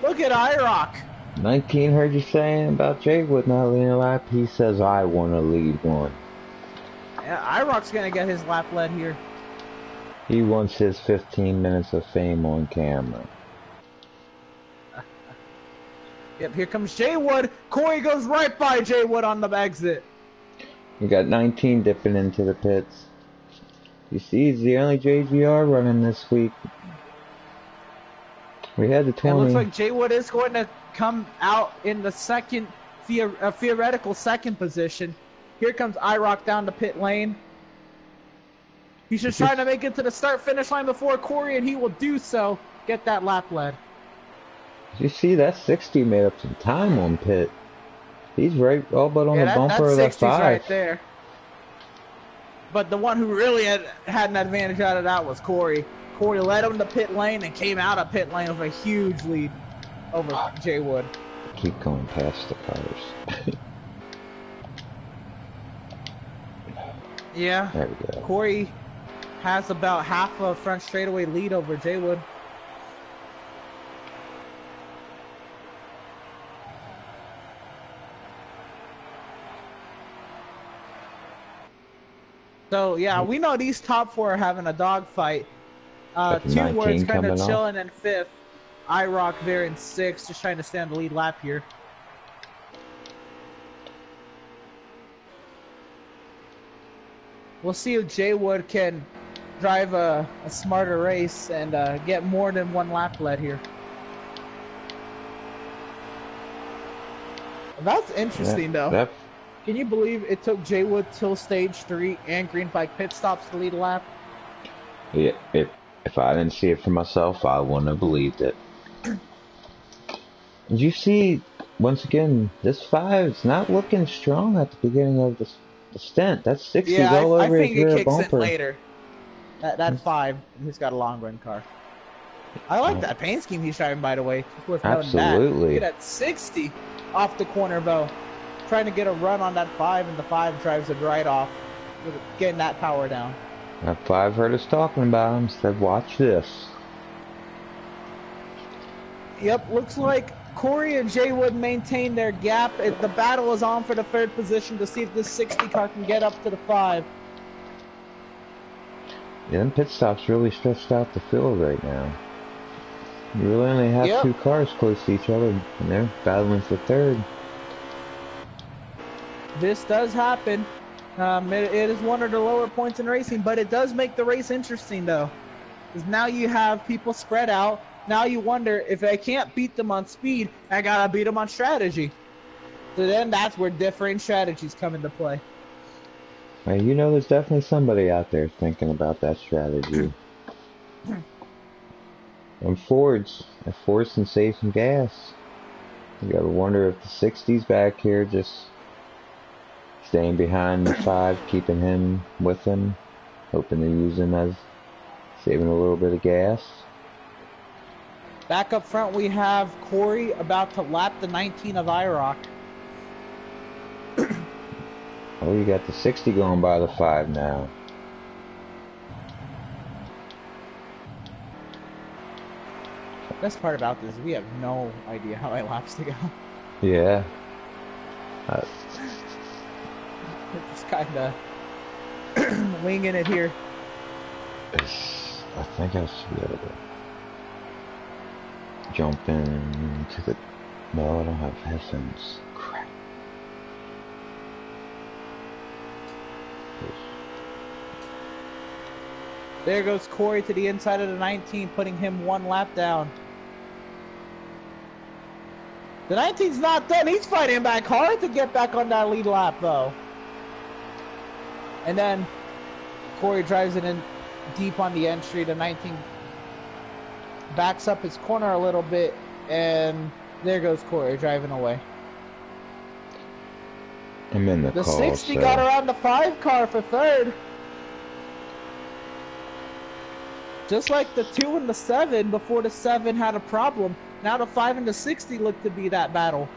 Look at IROC. 19 heard you saying about Jay Wood not leading a lap. He says, I want to lead one. Yeah, IROC's going to get his lap led here. He wants his 15 minutes of fame on camera. Yep, here comes Jay Wood. Corey goes right by Jay Wood on the exit. We got 19 dipping into the pits. You see, he's the only JGR running this week. We had the 20. It looks like Jay Wood is going to come out in the second, theoretical second position. Here comes IROC down the pit lane. He's just trying to make it to the start-finish line before Corey, and he will do so. Get that lap led. You see, that 60 made up some time on pit. He's right all but on the bumper of that 5. Right there. But the one who really had an advantage out of that was Corey. Corey led him to pit lane and came out of pit lane with a huge lead over Jay Wood. Keep going past the cars. Yeah. There we go. Corey has about half a front straightaway lead over Jay Wood. So, yeah, we know these top 4 are having a dogfight. 2 words kind of chilling in 5th. IROC there in 6th, just trying to stay on the lead lap here. We'll see if Jay Wood can drive a smarter race and get more than 1 lap led here. That's interesting, though. Can you believe it took Jay Wood till stage 3 and Green Bike pit stops to lead a lap? Yeah, if I didn't see it for myself, I wouldn't have believed it. Did you see, once again, this 5 is not looking strong at the beginning of the stint. That 60's all over his rear bumper. I think it kicks in later. That 5, he's got a long run car. I like that paint scheme he's driving, by the way. Absolutely. Look at that 60 off the corner bow. Trying to get a run on that 5, and the 5 drives it right off, getting that power down. That 5 heard us talking about him, said, watch this. Yep, looks like Corey and Jay Wood maintain their gap. The battle is on for the 3rd position to see if this 60 car can get up to the 5. Yeah, them pit stops really stretched out the field right now. You really only have 2 cars close to each other, and they're battling for 3rd. This does happen. It is one of the lower points in racing, but it does make the race interesting, though. Because now you have people spread out. Now you wonder, if I can't beat them on speed, I gotta beat them on strategy. So then that's where different strategies come into play. Well, you know there's definitely somebody out there thinking about that strategy. And Ford's forcing save some gas. You gotta wonder if the 60's back here just staying behind the 5, keeping him with him. hoping to use him as saving a little bit of gas. Back up front, we have Corey about to lap the 19 of IROC. Oh, you got the 60 going by the 5 now. Best part about this is we have no idea how many laps to go. Yeah. Just kind of winging it here. I think I should be able to jump into the... No, I don't have headphones. Crap. There goes Corey to the inside of the 19, putting him 1 lap down. The 19's not done. He's fighting back hard to get back on that lead lap, though. And then Corey drives it in deep on the entry. The 19 backs up his corner a little bit, and there goes Corey driving away. I'm in the call, 60 so... got around the 5 car for 3rd. Just like the 2 and the 7 before the 7 had a problem. Now the 5 and the 60 look to be that battle.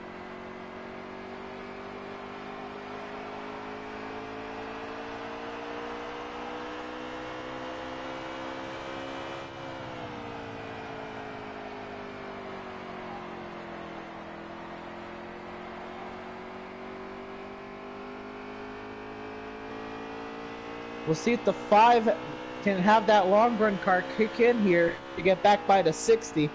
We'll see if the 5 can have that long run car kick in here to get back by the 60.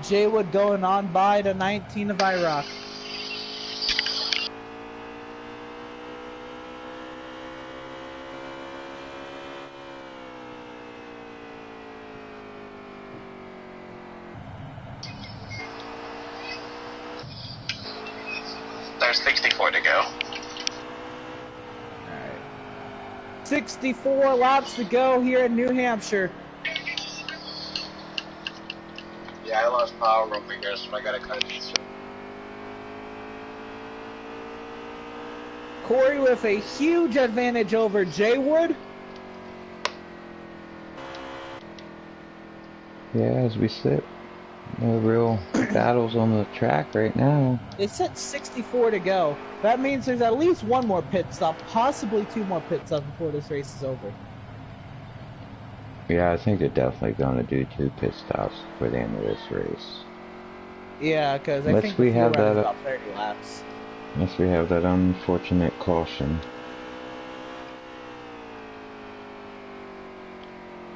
Jaywood going on by the 19 of IROC. There's 64 to go. Alright. 64 laps to go here in New Hampshire. Yeah, I lost power over here, so I gotta cut these. Corey with a huge advantage over Jaywood. Yeah, as we sit. No real battles on the track right now. They said 64 to go. That means there's at least 1 more pit stop, possibly 2 more pit stops before this race is over. Yeah, I think they're definitely going to do 2 pit stops for the end of this race. Yeah, because I think we have that about 30 laps. Unless we have that unfortunate caution.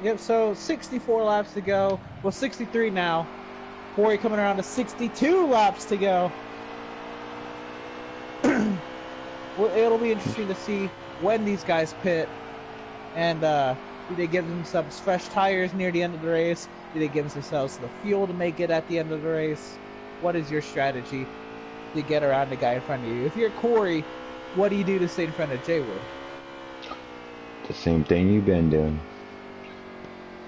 Yep, so 64 laps to go. Well, 63 now. Corey coming around to 62 laps to go. Well, it'll be interesting to see when these guys pit. And do they give themselves fresh tires near the end of the race? Do they give themselves the fuel to make it at the end of the race? What is your strategy to get around the guy in front of you? If you're Corey, what do you do to stay in front of Jaywood? The same thing you've been doing.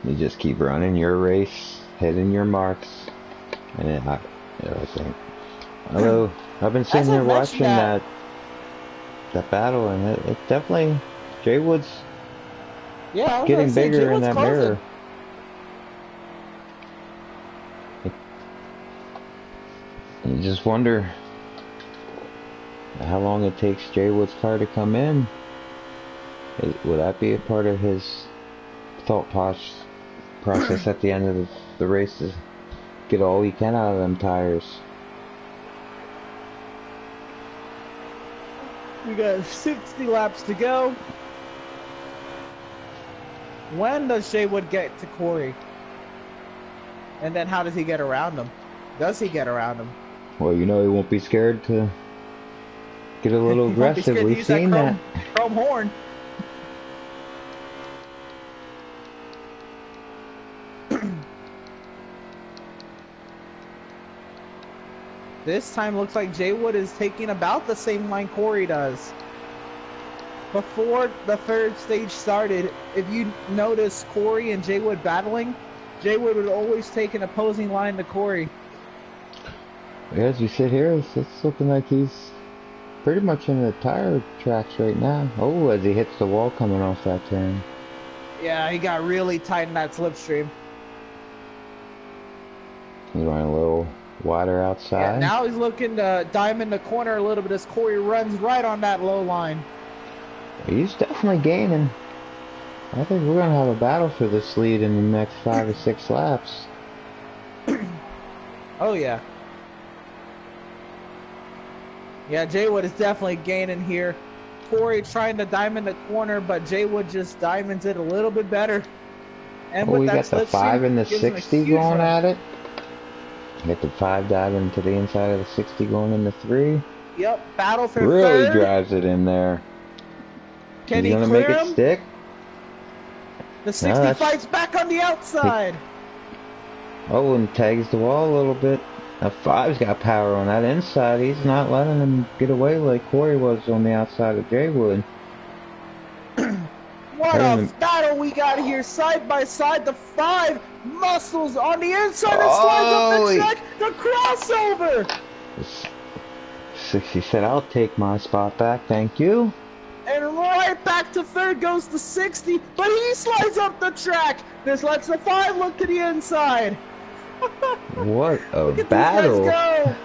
You just keep running your race, hitting your marks, and then I think. Although I've been sitting here watching that battle, and it definitely Jaywood's getting bigger in that mirror. You just wonder how long it takes Jaywood's car to come in. Will that be a part of his thought process at the end of the race to get all he can out of them tires? We got 60 laps to go. When does Jaywood get to Corey? And then how does he get around him? Does he get around him? Well, you know he won't be scared to get a little aggressive. We've seen that. Chrome horn. This time looks like Jay Wood is taking about the same line Corey does. Before the third stage started, if you notice Corey and Jay Wood battling, Jay Wood would always take an opposing line to Corey. As you sit here, it's looking like he's pretty much in the tire tracks right now. Oh, as he hits the wall coming off that turn. Yeah, he got really tight in that slipstream. He's running a little wider outside. Yeah, now he's looking to diamond the corner a little bit as Corey runs right on that low line. He's definitely gaining. I think we're going to have a battle for this lead in the next 5 or 6 laps. Oh, yeah. Yeah, Jay Wood is definitely gaining here. Corey trying to diamond the corner, but Jay Wood just diamonds it a little bit better. And we with got that the 5 and the gives him a 60 huge going run. at it. Get the 5 diving to the inside of the 60 going into 3. Yep, battle for Really third. drives it in there. Can He's he gonna clear make it him? stick. The 60 that's- fights back on the outside. Oh, and tags the wall a little bit. That 5's got power on that inside. He's not letting him get away like Corey was on the outside of Jay Wood. What a battle we got here, side by side. The 5 muscles on the inside and slides up the track. The crossover. 60 said, "I'll take my spot back, thank you." And right back to third goes the 60, but he slides up the track. This lets the 5 look to the inside. What a Look at battle! these guys go.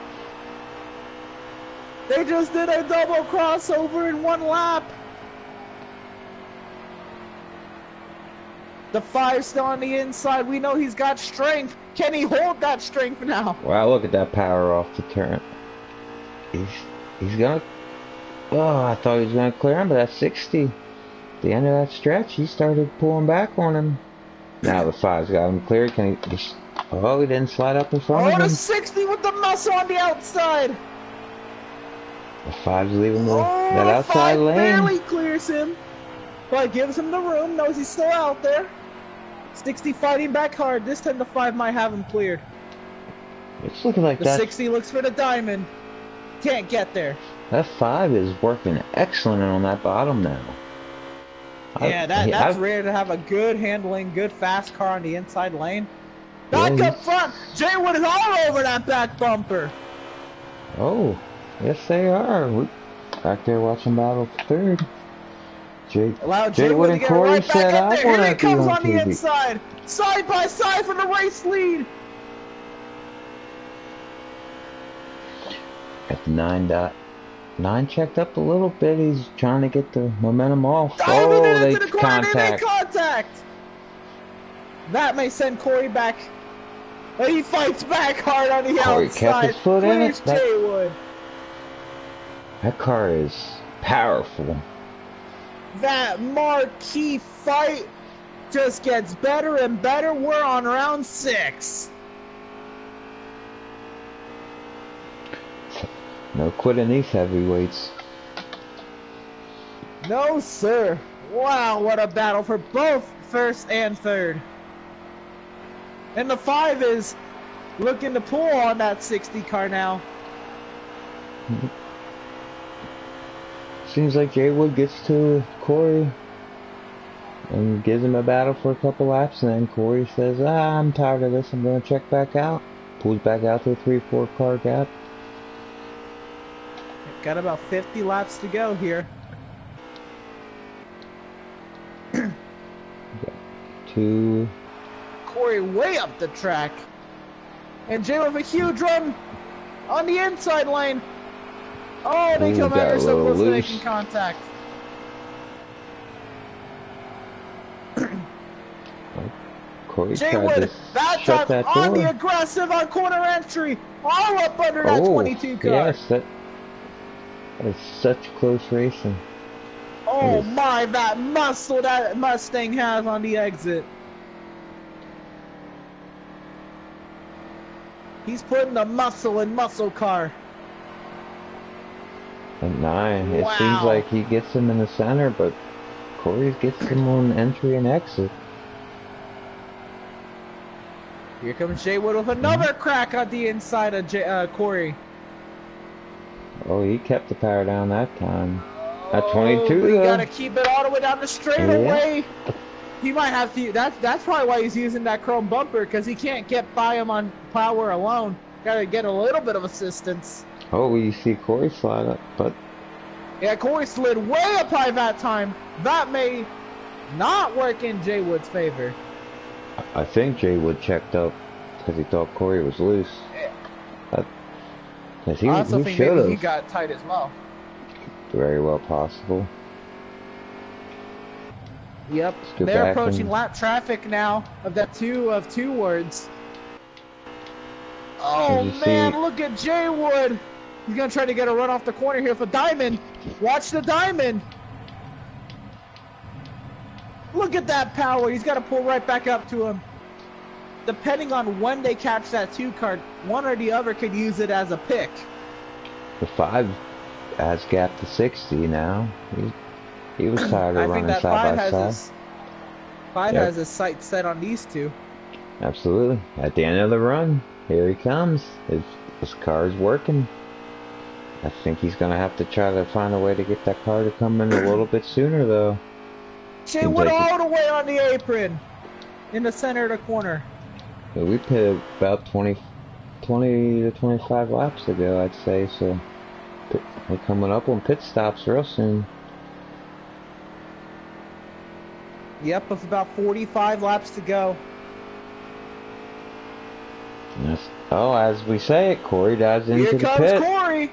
They just did a double crossover in 1 lap. The 5 still on the inside. We know he's got strength. Can he hold that strength now? Wow, look at that power off the turn. He's gonna. Oh, I thought he was gonna clear him, but that's 60. At the end of that stretch, he started pulling back on him. Now the 5's got him cleared. Can he? Oh, he didn't slide up in front of Oh, him. the 60 with the muscle on the outside. The 5's leaving Oh, that the outside 5 lane. barely clears him, but gives him the room. Knows he's still out there. 60 fighting back hard. This time the 5 might have him cleared. It's looking like The that. 60 looks for the diamond. Can't get there. That 5 is working excellent on that bottom now. Yeah, that's rare to have a good handling, good fast car on the inside lane. Back Yeah, up front, Jay Wood is all over that back bumper. Oh, yes they are. We're back there watching battle for third. Allow Jay Jay Wood Wood to and get Corey right back said, up "I there. Here he want to be comes on on the TV." inside, side by side for the race lead. At the 9 checked up a little bit. He's trying to get the momentum off. Diving Oh, it they into the corner, they make contact. contact. That may send Corey back. But he fights back hard on the Corey outside. kept his foot in Clears it. Jay Wood. That car is powerful. That marquee fight just gets better and better. We're on round 6. No quitting these heavyweights. No, sir. Wow, what a battle for both first and third. And the 5 is looking to pull on that 60 car now. Seems like Jay Wood gets to Corey and gives him a battle for a couple laps, and then Corey says, "I'm tired of this, I'm going to check back out." Pulls back out to a 3-4 car gap. Got about 50 laps to go here. 2. Corey way up the track. And Jay with a huge run on the inside lane. Oh, they Ooh, come got ever a so little close to loose. making contact. Corey Jay tried Wood, to that shut time that on door. the aggressive on corner entry. All up under that 22 car. Yes, that is such close racing. Oh Yes. my, that muscle that Mustang has on the exit. He's putting the muscle in muscle car. At 9, it Wow. seems like he gets him in the center, but Corey gets him on entry and exit. Here comes Jay Wood with another crack on the inside of Corey. Oh, he kept the power down that time. At Oh, 22, we though. gotta keep it all the way down the straightaway. He might have to. That's probably why he's using that chrome bumper, because he can't get by him on power alone. Gotta get a little bit of assistance. Oh, you see Corey slide up, but Yeah, Corey slid way up high that time. That may not work in Jay Wood's favor. I think Jay Wood checked up because he thought Corey was loose. Yeah. He, I also he think should maybe he have. got tight as well. Very well possible. Yep, go they're back approaching and- lap traffic now of that two words. Oh you man, see- look at Jay Wood. He's gonna try to get a run off the corner here for Diamond. Watch the Diamond. Look at that power. He's got to pull right back up to him. Depending on when they catch that 2 card, one or the other could use it as a pick. The 5 has gap to 60 now. He was tired of I think running that side 5 by has side. his 5 Yep. has his sights set on these 2. Absolutely. At the end of the run, here he comes. His car is working. I think he's going to have to try to find a way to get that car to come in a little bit sooner, though. Jay Seems Wood like all the way on the apron, in the center of the corner. We pitted about 20 to 25 laps ago, I'd say, so we're coming up on pit stops real soon. Yep, with about 45 laps to go. Oh, as we say it, Corey dives into Here the comes pit. Corey.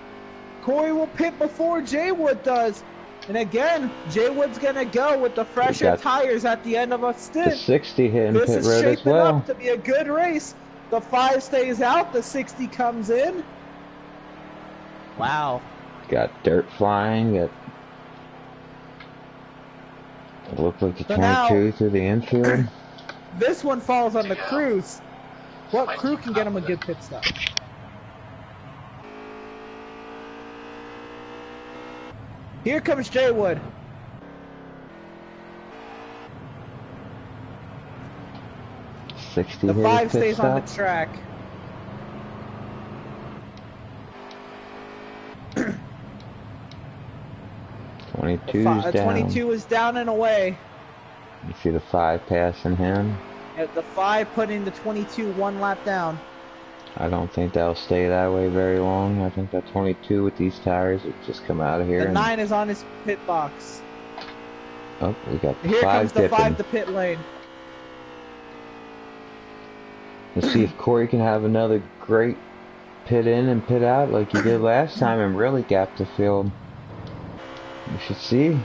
Corey will pit before Jay Wood does. And again, Jay Wood's going to go with the fresher got tires at the end of a The stint. 60 hitting This pit is road as shaping well. up to be a good race. The 5 stays out, the 60 comes in. Wow. Got dirt flying. It looked like the So 22 now- through the infield. This one falls on the crews. What crew can get him a good pit stop? Here comes Jay Wood. The 5 stays on the track. The 22's down. 22 is down and away. You see the 5 passing him. And the 5 putting the 22 1 lap down. I don't think that'll stay that way very long. I think that 22 with these tires will just come out of here. The and- 9 is on his pit box. Oh, we got the Here 5 comes the dipping. 5 to pit lane. Let's see if Corey can have another great pit in and pit out like he did last time and really gap the field. We should see.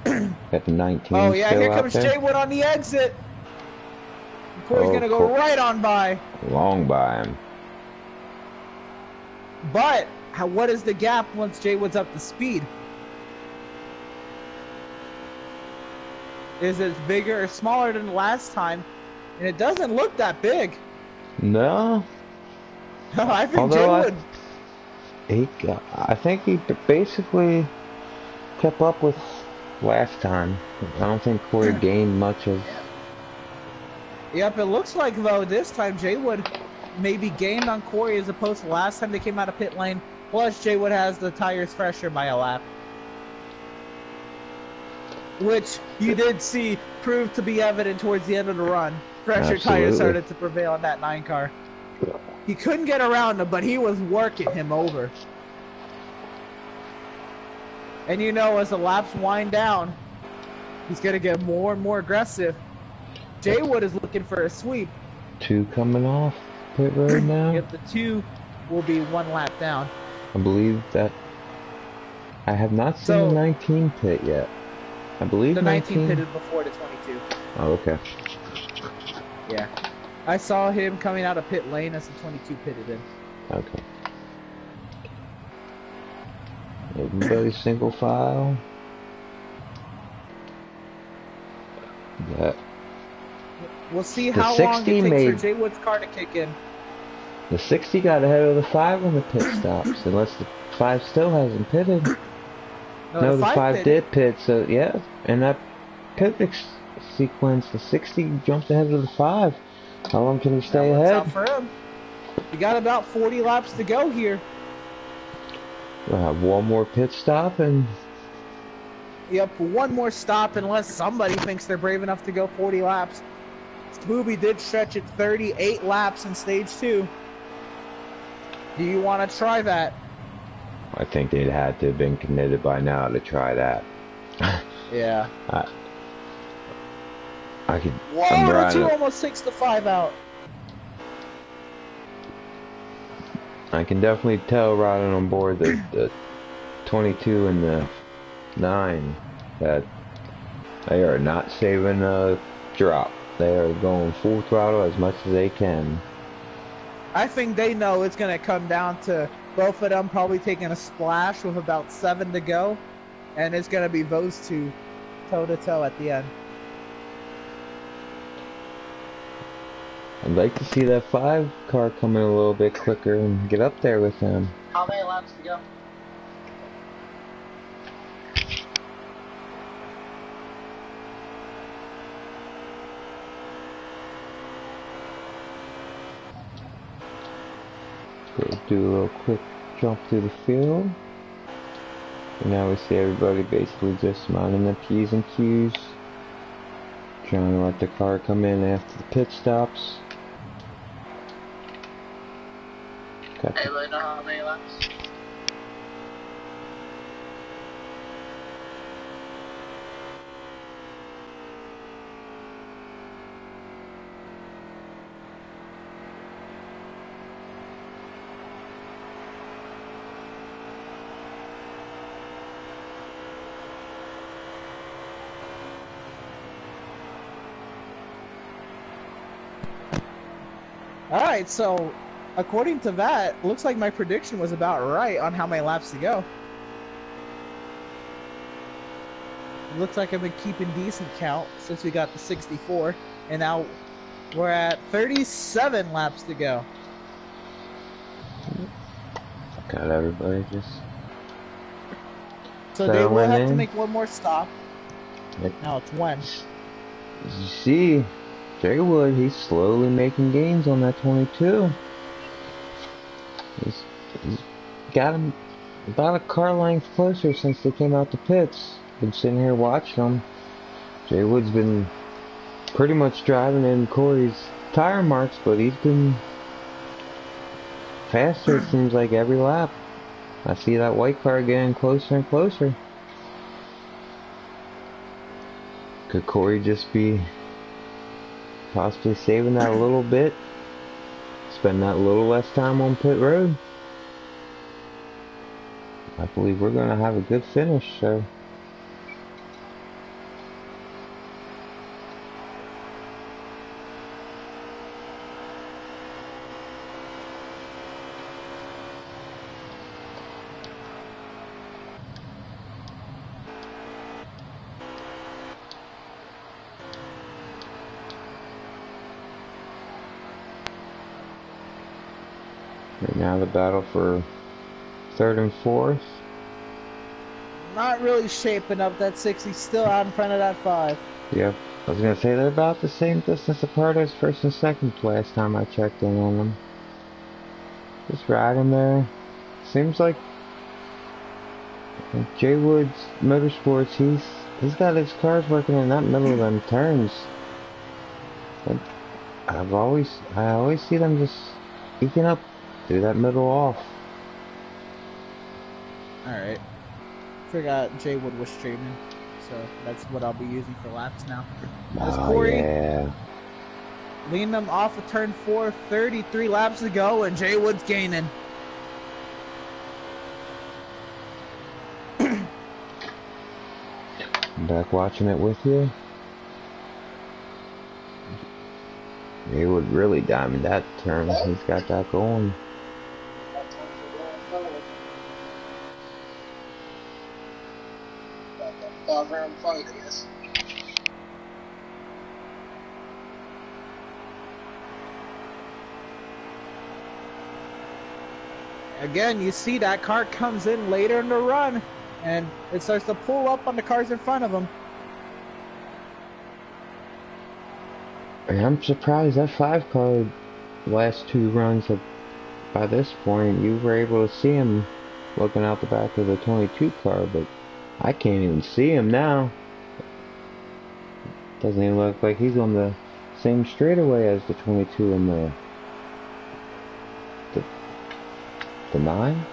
Got the 19 Oh yeah, still here out comes there. Jay Wood on the exit. Corey's Oh, gonna go right on by. Long by him. But what is the gap once Jay Wood's up to speed? Is it bigger or smaller than last time? And it doesn't look that big. No. I think Although Jay Wood. I think he basically kept up with last time. I don't think Corey gained much of. Yep, it looks like though this time Jay Wood maybe gained on Corey as opposed to last time they came out of pit lane. Plus Jay Wood has the tires fresher by a lap. Which you did see proved to be evident towards the end of the run. Fresher tires Absolutely. started to prevail on that 9 car. He couldn't get around him, but he was working him over. And you know, as the laps wind down, he's going to get more and more aggressive. Jay Wood is looking for a sweep. 2 coming off pit road now. If the 2 will be 1 lap down. I believe that. I have not seen So- the 19 pit yet. I believe The 19 pitted before the 22. Oh, okay. Yeah. I saw him coming out of pit lane as the 22 pitted in. Okay. Everybody single file. Yeah. We'll see The how long 60 it takes made- for Jay Wood's car to kick in. The 60 got ahead of the 5 on the pit stops, unless the 5 still hasn't pitted. No, the 5 pitted. did pit, so yeah. And that pit sequence, the 60 jumped ahead of the 5. How long can he stay That works ahead? out for him. We got about 40 laps to go here. We'll have one more pit stop and Yep, one more stop unless somebody thinks they're brave enough to go 40 laps. Booby did stretch it 38 laps in stage 2. Do you want to try that? I think they'd had to have been committed by now to try that. Yeah. I could. Whoa, I'm the two riding. almost 6 to 5 out. I can definitely tell riding on board the 22 and the 9 that they are not saving a drop. They are going full throttle as much as they can. I think they know it's going to come down to both of them probably taking a splash with about 7 to go. And it's going to be those two toe-to-toe at the end. I'd like to see that 5 car come in a little bit quicker and get up there with them. How many laps to go? Go do a little quick jump through the field. And now we see everybody basically just minding their P's and Q's. Trying to let the car come in after the pit stops. Anybody know how many laps? Alright, so according to that, looks like my prediction was about right on how many laps to go. Looks like I've been keeping decent count since we got the 64, and now we're at 37 laps to go. Got everybody just. So they will have to in. make one more stop. Now it's when. As you see, Jay Wood, he's slowly making gains on that 22. He's got him about a car length closer since they came out the pits. Been sitting here watching them. Jay Wood's been pretty much driving in Corey's tire marks, but he's been faster, it seems like, every lap. I see that white car getting closer and closer. Could Corey just be possibly saving that a little bit? Spend that little less time on pit road? I believe we're going to have a good finish, so. Right now the battle for 3rd and 4th. Not really shaping up. That 60 still out in front of that 5. Yep. I was going to say they're about the same distance apart as 1st and 2nd last time I checked in on them. Just riding there. Seems like Jay Woods Motorsports, he's got his cars working in that middle of them turns. But I always see them just eking up through that middle off. Alright. Forgot Jay Wood was streaming, so that's what I'll be using for laps now. As Corey Yeah. leaned them off of turn 4, 33 laps to go, and Jay Wood's gaining. I'm back watching it with you. He would really diamond that turn. He's got that going. Round fight, I guess. Again, you see that car comes in later in the run, and it starts to pull up on the cars in front of him. I'm surprised that 5 car last 2 runs by this point you were able to see him looking out the back of the 22 car, but I can't even see him now. Doesn't even look like he's on the same straightaway as the 22 and the 9.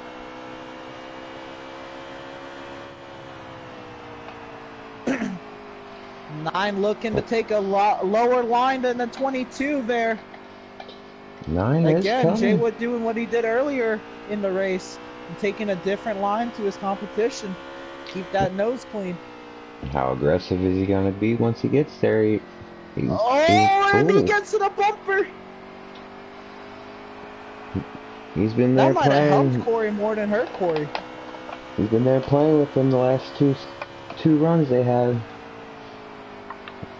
Nine looking to take a lot lower line than the 22 there. 9 Again, is Jay coming. Wood doing what he did earlier in the race and taking a different line to his competition. Keep that nose clean. How aggressive is he gonna be once he gets there? He's And he ooh, gets to the bumper. he's been there That might have helped playing. Corey more than hurt Corey. He's been there playing with them the last two runs they had.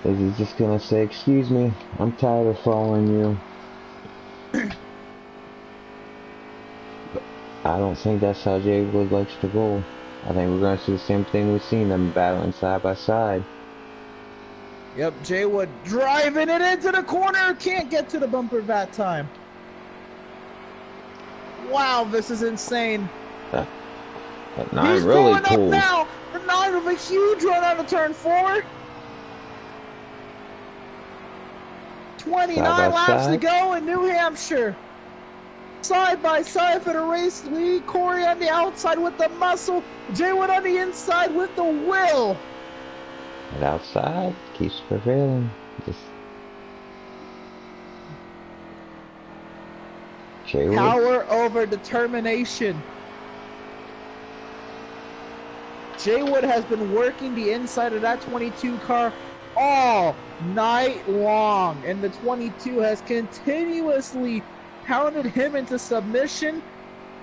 Is he just gonna say, "Excuse me, I'm tired of following you"? But I don't think that's how Jay Wood likes to go. I think we're gonna see the same thing we've seen them battling side by side. Yep, Jay Wood driving it into the corner. Can't get to the bumper that time. Wow, this is insane. That 9 He's really going pulls. up now. The 9 with a huge run out of turn 4. 29 Side by laps to side. go in New Hampshire. Side by side for the race lead. Corey on the outside with the muscle. Jay Wood on the inside with the will. And outside keeps prevailing. Just Jay Wood. Power over determination. Jay Wood has been working the inside of that 22 car all night long, and the 22 has continuously pounded him into submission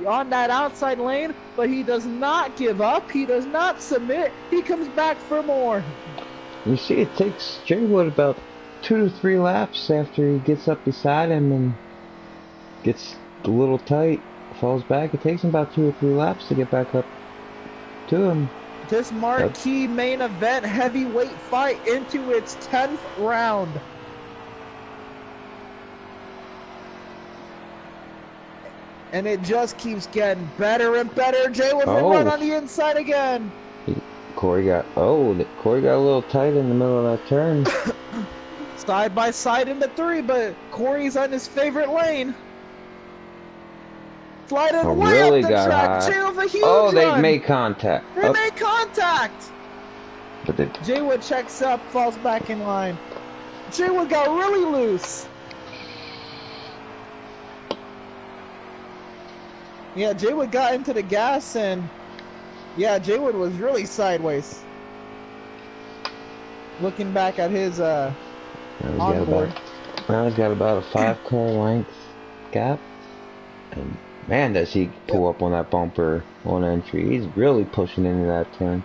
on that outside lane, but he does not give up. He does not submit. He comes back for more. You see, it takes Jay Wood about 2 to 3 laps after he gets up beside him and gets a little tight, falls back. It takes him about 2 or 3 laps to get back up to him. This marquee main event heavyweight fight into its 10th round. And it just keeps getting better and better. Jay with a run on the inside again. Corey got a little tight in the middle of that turn. Side by side in the 3, but Corey's on his favorite lane. Sliding way Really up the got track. high. Jay with a huge They run. made contact. They made contact. But Jay Wood checks up, falls back in line. Jay Wood got really loose. Yeah, Jay Wood got into the gas, and yeah, Jay Wood was really sideways. Looking back at his onboard. Now he's got about a 5-car length gap. And man, does he pull up on that bumper on entry. He's really pushing into that turn.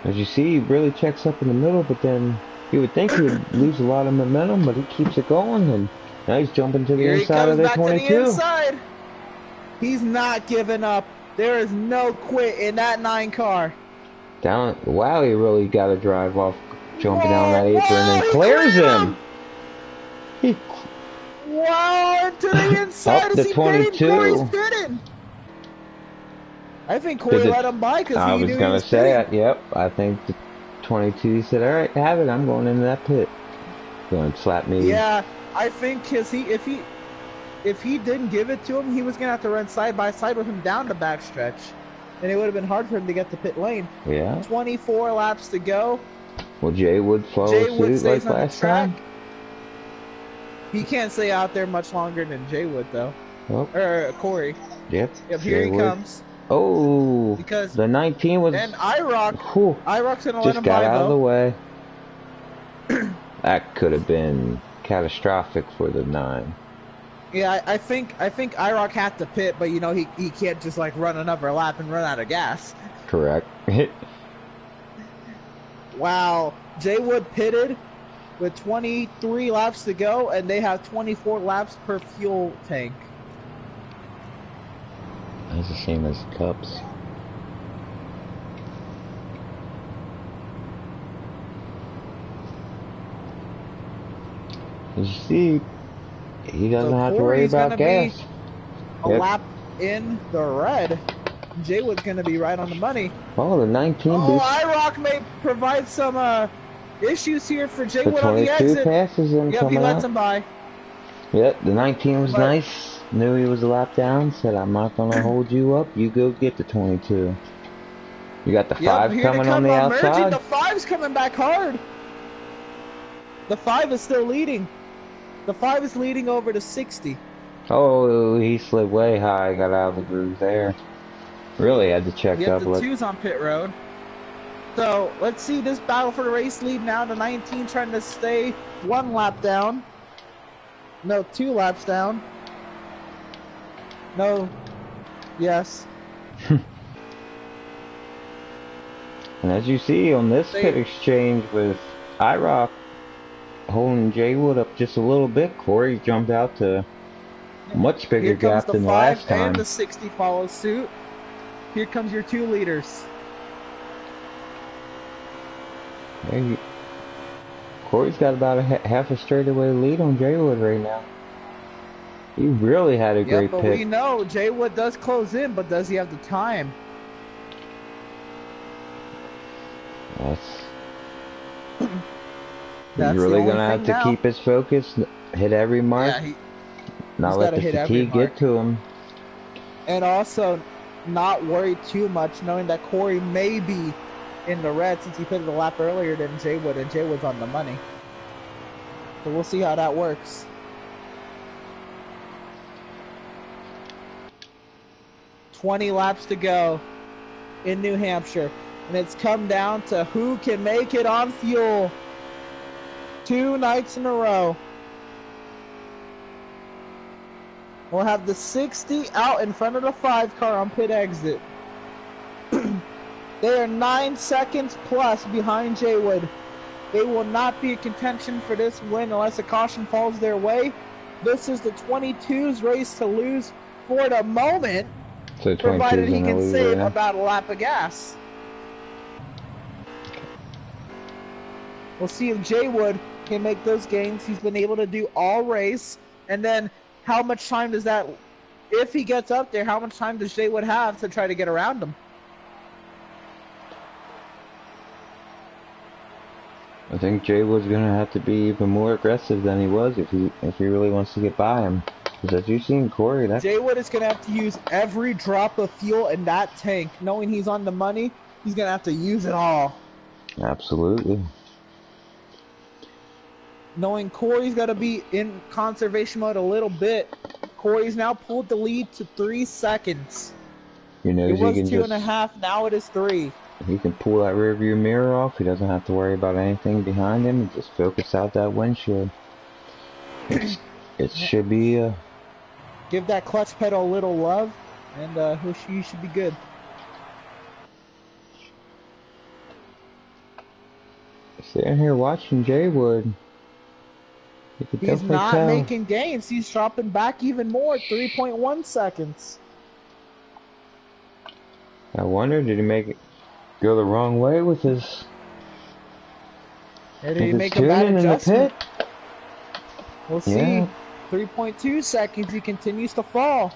As you see, he really checks up in the middle, but then you would think he would lose a lot of momentum, but he keeps it going, and now he's jumping to the inside of the 22. To the inside. He's not giving up. There is no quit in that 9 car. Wow, he really got to drive off, jumping down that apron, and clears him. Wow, to the inside. Up the 22. Corey's pitting. I think Corey let him by because he knew he was I was going to say it. Yep, I think the 22 said, "All right, have it. I'm going into that pit." Going to slap me. Yeah, I think because if he didn't give it to him, he was gonna have to run side by side with him down the backstretch, and it would have been hard for him to get the pit lane. Yeah. 24 laps to go. Will Jay Wood follow suit like last time? He can't stay out there much longer than Jay Wood, though. Oh. Or Corey. Yep. Here he comes. Oh. Because the 19 was. And IROC's gonna let him by, just got out of the though. way. That could have been catastrophic for the 9. Yeah, I think IROC had to pit, but you know he can't just like run another lap and run out of gas. Correct. Wow, Jay Wood pitted with 23 laps to go, and they have 24 laps per fuel tank. That's the same as Cups. You see, he doesn't have to worry about gas. A lap in the red. Jay Wood's going to be right on the money. Oh, the 19 Oh, boost. IROC may provide some issues here for Jay The Wood on the 22 exit. passes him Yep, coming he lets out. him by. Yep, the 19 was But- nice. Knew he was a lap down. Said, I'm not going to hold you up. You go get the 22. You got the 5 here coming to come on the emerging. outside. The 5's coming back hard. The 5 is still leading. The 5 is leading over to 60. Oh, he slid way high. Got out of the groove there. Really had to check Yep, up. the 2's on pit road. So, let's see this battle for the race lead now. The 19 trying to stay 1 lap down. No, 2 laps down. No. Yes. And as you see on this pit exchange with IROC holding Jay Wood up just a little bit, Corey jumped out to a much bigger Here comes gap than the last time. and the 60 follows suit. Here comes your 2 leaders. Hey, Corey's got about half a straightaway lead on Jay Wood right now. He really had a great but pit. we know Jay Wood does close in, but does he have the time? He's really going to have to keep his focus, hit every mark, not let the fatigue get to him. And also not worry too much, knowing that Corey may be in the red since he pitted a lap earlier than Jay Wood, and Jay Wood's on the money. So we'll see how that works. "20 laps to go in New Hampshire, and it's come down to who can make it on fuel 2 nights in a row. We'll have the 60 out in front of the 5 car on pit exit. They are 9 seconds plus behind Jay Wood. They will not be in contention for this win unless a caution falls their way. This is the 22's race to lose for the moment, so provided he can save right about a lap of gas. We'll see if Jay Wood can make those gains. He's been able to do all race. And then how much time does that, if he gets up there, how much time does Jay Wood have to try to get around him? I think Jay Wood's going to have to be even more aggressive than he was if he really wants to get by him. Because as you've seen, Corey, Jay Wood is going to have to use every drop of fuel in that tank. Knowing he's on the money, he's going to have to use it all. Absolutely. Knowing Corey's got to be in conservation mode a little bit, Corey's now pulled the lead to 3 seconds. You know, it was 2.5, now it is 3. He can pull that rear view mirror off. He doesn't have to worry about anything behind him. Just focus out that windshield. It should be give that clutch pedal a little love, and you should be good. Sitting here watching Jay Wood. He's not making gains. He's dropping back even more, 3.1 seconds. I wonder, did he make it go the wrong way with his... Or did he make a bad adjustment? We'll see. Yeah. 3.2 seconds. He continues to fall.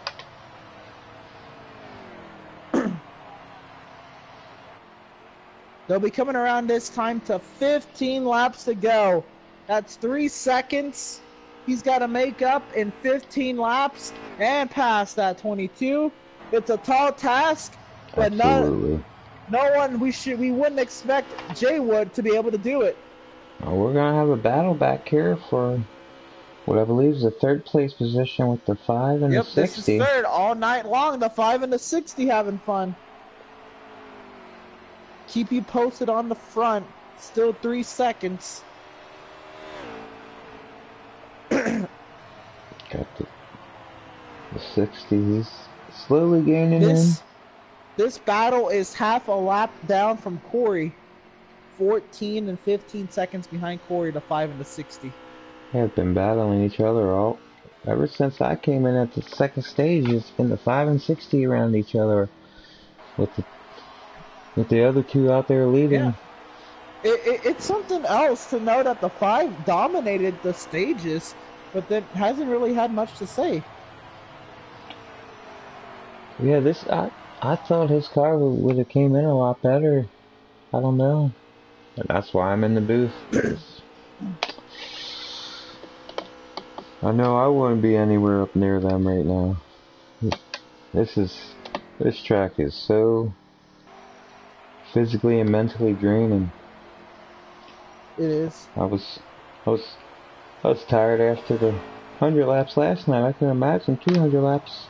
They'll be coming around this time to 15 laps to go. That's 3 seconds he's got to make up in 15 laps and pass that 22. It's a tall task, but no one we wouldn't expect Jay Wood to be able to do it. Well, we're gonna have a battle back here for what I believe is the 3rd place position with the 5 and the 60. This is 3rd all night long. The 5 and the 60 having fun. Keep you posted on the front. Still 3 seconds. Got the 60s slowly gaining in. This battle is half a lap down from Corey. 14 and 15 seconds behind Corey, the 5 and the 60. They've been battling each other ever since I came in at the 2nd stage. It's been the 5 and 60 around each other with the other 2 out there leading. Yeah. It's something else to know that the 5 dominated the stages, but then hasn't really had much to say. Yeah, I thought his car would have came in a lot better. I don't know. And that's why I'm in the booth, because I know I wouldn't be anywhere up near them right now. This is, this track is so physically and mentally draining. It is. I was, I was, I was tired after the 100 laps last night. I can imagine 200 laps.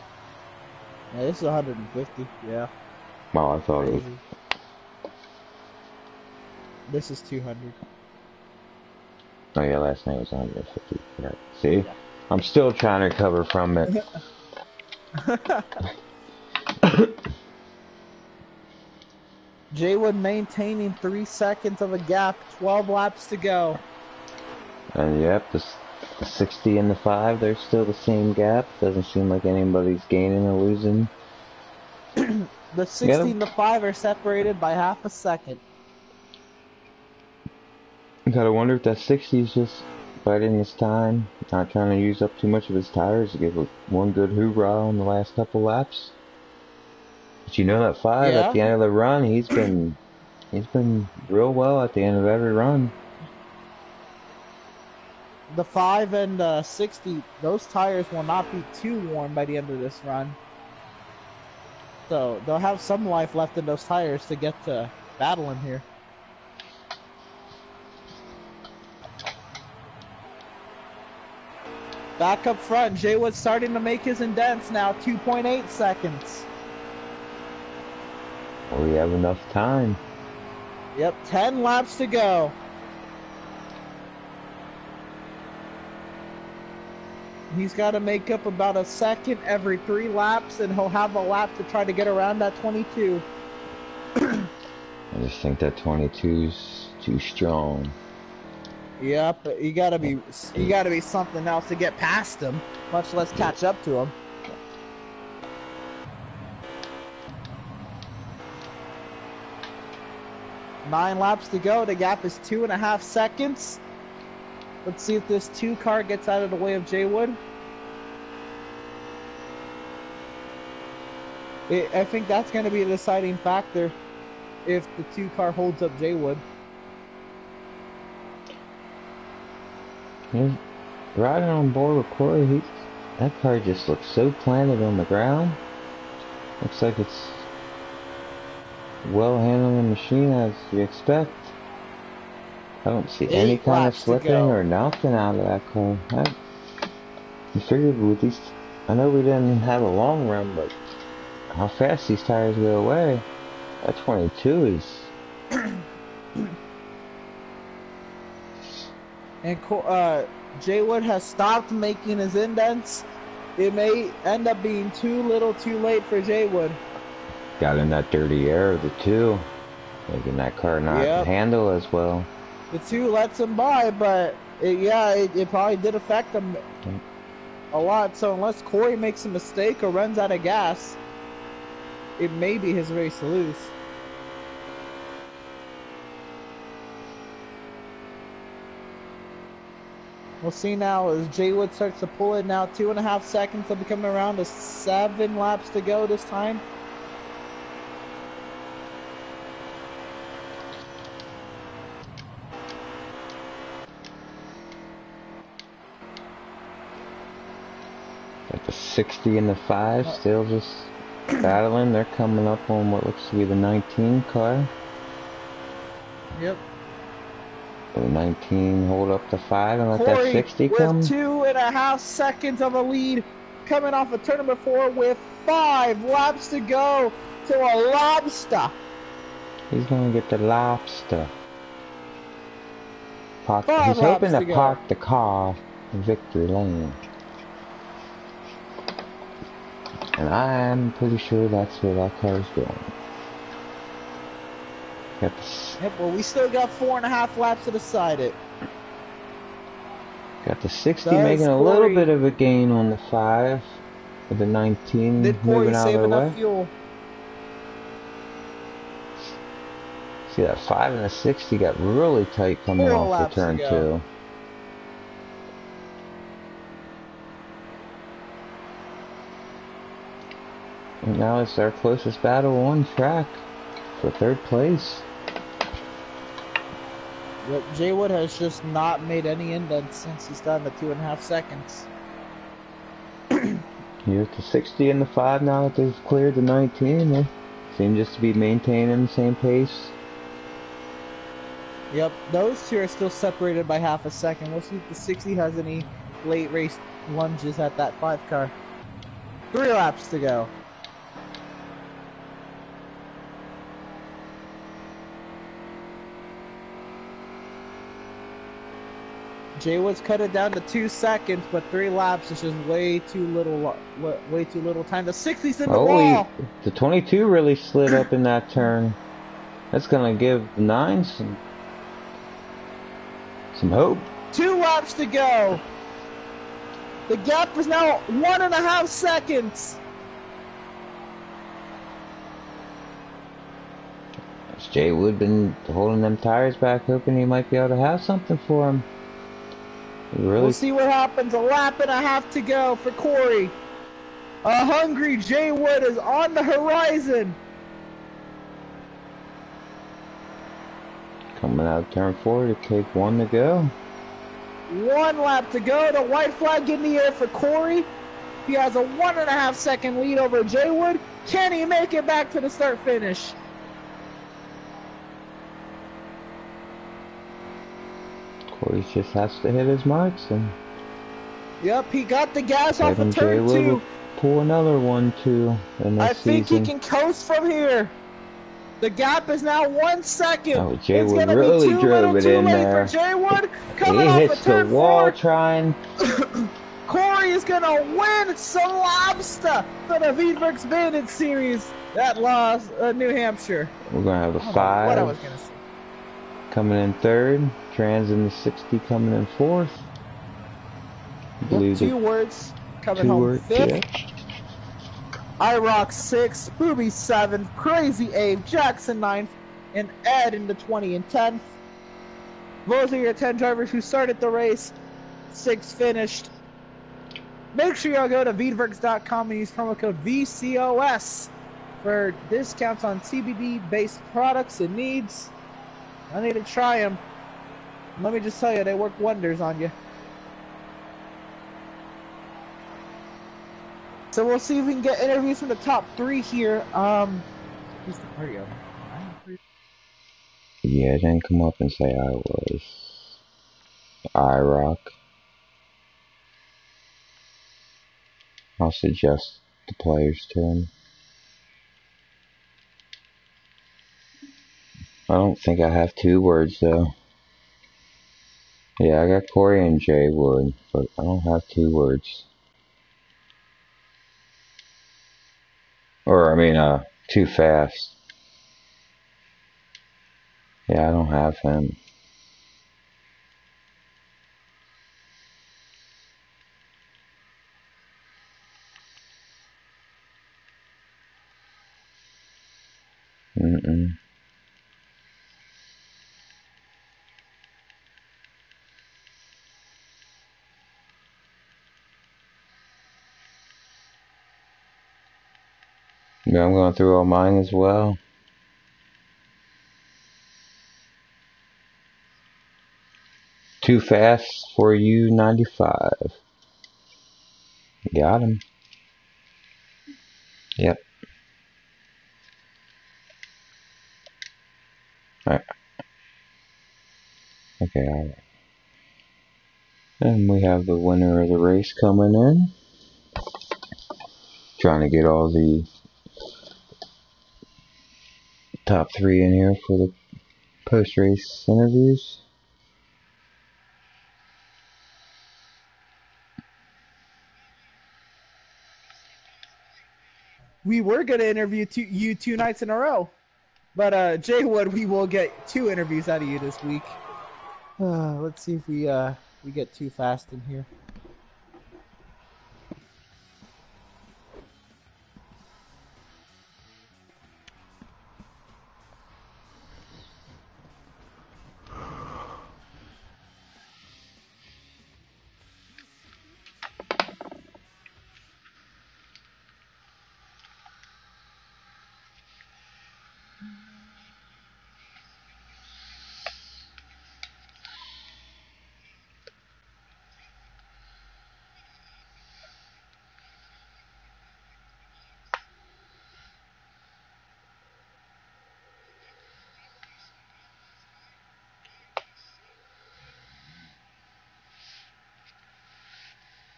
Yeah, this is 150. Yeah. Well, I thought it was. Crazy. This is 200. Oh yeah, last night was 150. Right. See, Yeah. I'm still trying to recover from it. Jaywood maintaining 3 seconds of a gap, 12 laps to go. And yep, the 60 and the 5, they're still the same gap. Doesn't seem like anybody's gaining or losing. The 60 and the 5 are separated by half a second. Gotta wonder if that 60 is just biding his time, not trying to use up too much of his tires to give it one good hoorah on the last couple laps. But you know that 5 Yeah. at the end of the run, he's been real well at the end of every run. The 5 and 60, those tires will not be too warm by the end of this run. So they'll have some life left in those tires to get to battling here. Back up front, Jaywood's starting to make his indents now, 2.8 seconds. We have enough time. Yep, 10 laps to go. He's got to make up about a second every 3 laps, and he'll have a lap to try to get around that 22. I just think that 22's too strong. Yep, you gotta be something else to get past him, much less catch up to him. Nine laps to go. The gap is 2.5 seconds. Let's see if this 2 car gets out of the way of Jaywood. I think that's going to be a deciding factor if the 2 car holds up Jaywood. He's riding on board with Corey. That car just looks so planted on the ground. Looks like it's well handling machine as you expect. I don't see any kind of slipping or nothing out of that car. I figured with these, I know we didn't have a long run, but how fast these tires go away. That 22 is. And Jaywood has stopped making his indents. It may end up being too little too late for Jaywood. Got in that dirty air of the 2, making that car not handle as well. The 2 lets him by, but it probably did affect him a lot. So unless Corey makes a mistake or runs out of gas, it may be his race to lose. We'll see now as Jaywood starts to pull it now. 2.5 seconds. They'll be coming around to 7 laps to go this time. Got the 60 and the 5 still just battling. They're coming up on what looks to be the 19 car. Yep. So the 19 hold up the 5 and let Corey that 60 come. with 2.5 seconds of a lead, coming off of turn number 4 with 5 laps to go to a lobster. He's gonna get the lobster. He's hoping to park the car in victory lane. And I'm pretty sure that's where that car's going. Yep, well, we still got 4.5 laps to decide it. Got the 60 making a little bit of a gain on the 5. With the 19 moving out of the way. Fuel? See, that 5 and the 60 got really tight coming off the turn 2. And now it's our closest battle on track for third place. Yep, Jay Wood has just not made any indents since he's done the 2.5 seconds. Here's the 60 and the 5 now that they've cleared the 19. They seem just to be maintaining the same pace. Yep, those two are still separated by half a second. We'll see if the 60 has any late race lunges at that 5 car. 3 laps to go. Jay Wood's cut it down to 2 seconds, but 3 laps is just way too little time. The 60's in the wall. The 22 really slid up in that turn. That's gonna give the 9 some hope. 2 laps to go. The gap is now 1.5 seconds. Has Jay Wood been holding them tires back, hoping he might be able to have something for him? We'll see what happens. 1.5 to go for Corey. A hungry Jay Wood is on the horizon. Coming out of turn 4 to take 1 to go. 1 lap to go. The white flag in the air for Corey. He has a 1.5 second lead over Jay Wood. Can he make it back to the start finish? Corey just has to hit his marks and. Yep, he got the gas off of Jay turn Wood 2. will pull another one too in this think season. he can coast from here. The gap is now 1 second. Oh, Jay it's Wood gonna really be too drove little, it too in late there. for Jay Wood. He Coming off hits of the turn wall 4. trying. Corey is gonna win some lobster for the Veedverks Bandit Series at New Hampshire. We're gonna have a 5. What I was gonna say. Coming in 3rd. Trans in the 60 coming in 4th. Yep, 2 words coming home 5th. Yeah. iRock 6, Booby 7, Crazy Abe, Jackson 9th, and Ed in the 20 and 10th. Those are your 10 drivers who started the race. 6 finished. Make sure y'all go to Veedverks.com and use promo code VCOS for discounts on CBD-based products and needs. I need to try them. Let me just tell you, they work wonders on you. So we'll see if we can get interviews from the top 3 here. Who's the party over? Yeah, didn't come up and say I was. iRock. I'll suggest the players to him. I don't think I have 2 words though. Yeah, I got Corey and Jay Wood, but I don't have 2 words. Or, I mean, Too Fast. Yeah, I don't have him. Yeah, I'm going through all mine as well. Too Fast for you, 95. Got him. Yep. Alright. Okay, alright. And we have the winner of the race coming in. Trying to get all the top 3 in here for the post-race interviews. We were going to interview you 2 nights in a row. But Jay Wood, we will get 2 interviews out of you this week. Let's see if we get Too Fast in here.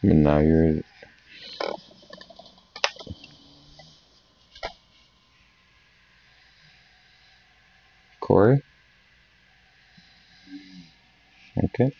And now you're... Corey? Okay.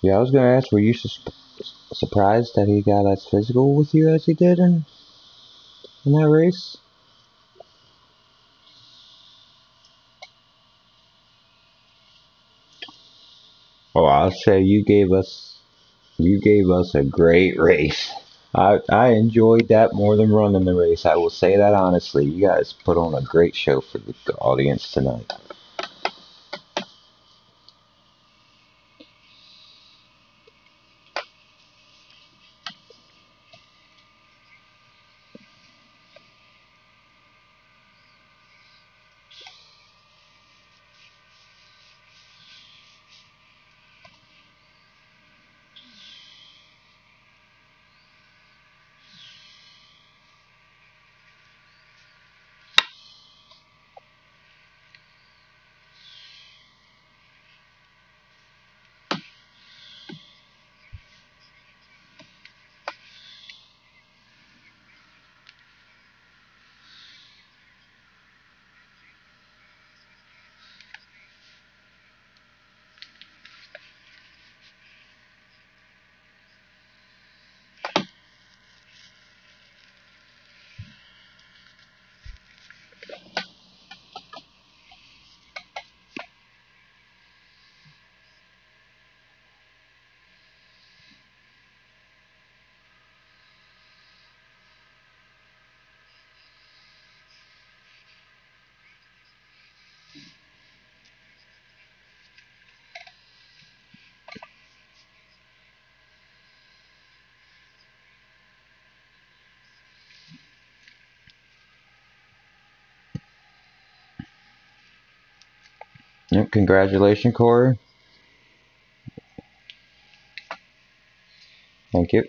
Yeah, I was gonna ask, were you surprised that he got as physical with you as he did in that race? Oh, I'll say you gave us a great race. I enjoyed that more than running the race. I will say that honestly. You guys put on a great show for the audience tonight. Yep, congratulations, Corey. Thank you.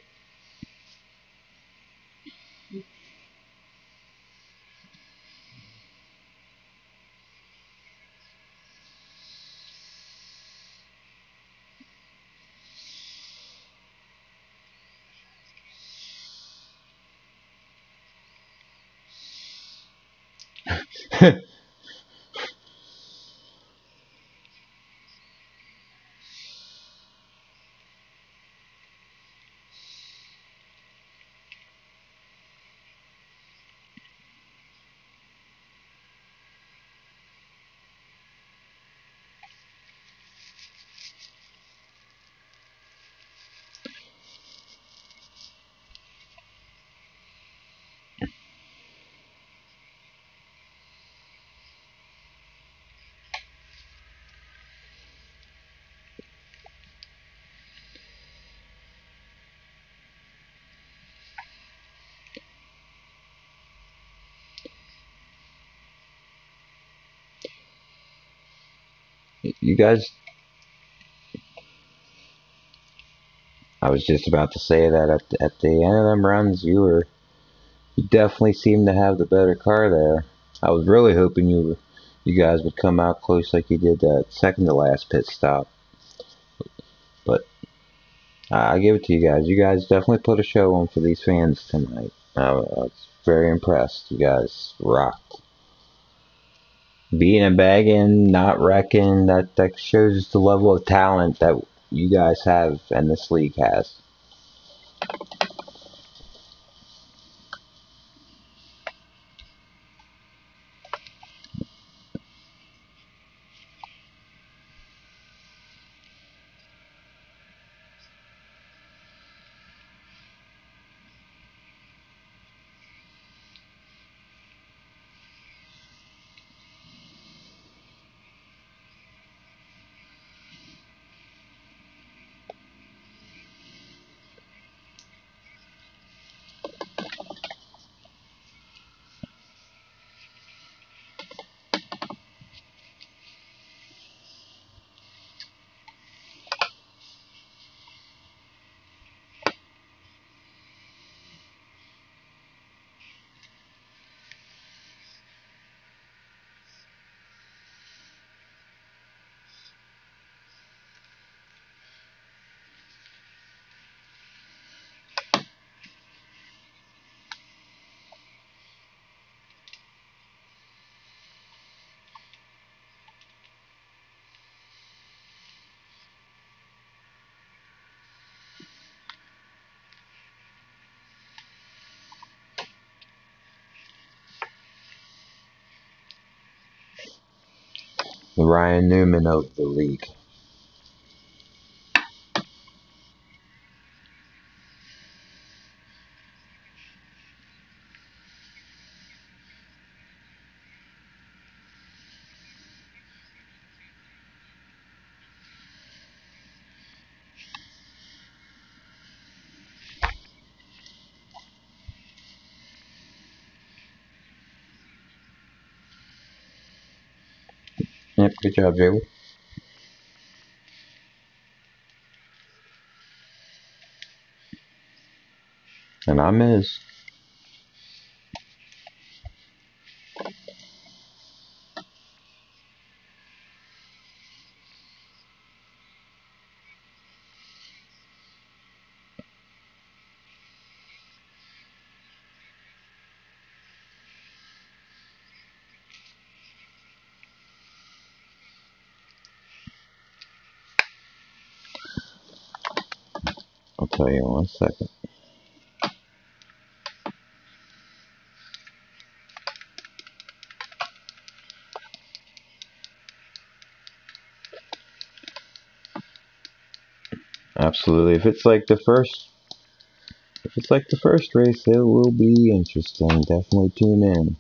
You guys, I was just about to say that at the end of them runs, you definitely seemed to have the better car there. I was really hoping you guys would come out close like you did that second to last pit stop. I give it to you guys. You guys definitely put a show on for these fans tonight. I was very impressed. You guys rocked. Being and bagging, not wrecking, that shows the level of talent that you guys have and this league has. The Ryan Newman of the league. Yep, good job, Jay. And I'm Miz. I'll tell you in 1 second. Absolutely. If it's like the first race, it will be interesting. Definitely tune in.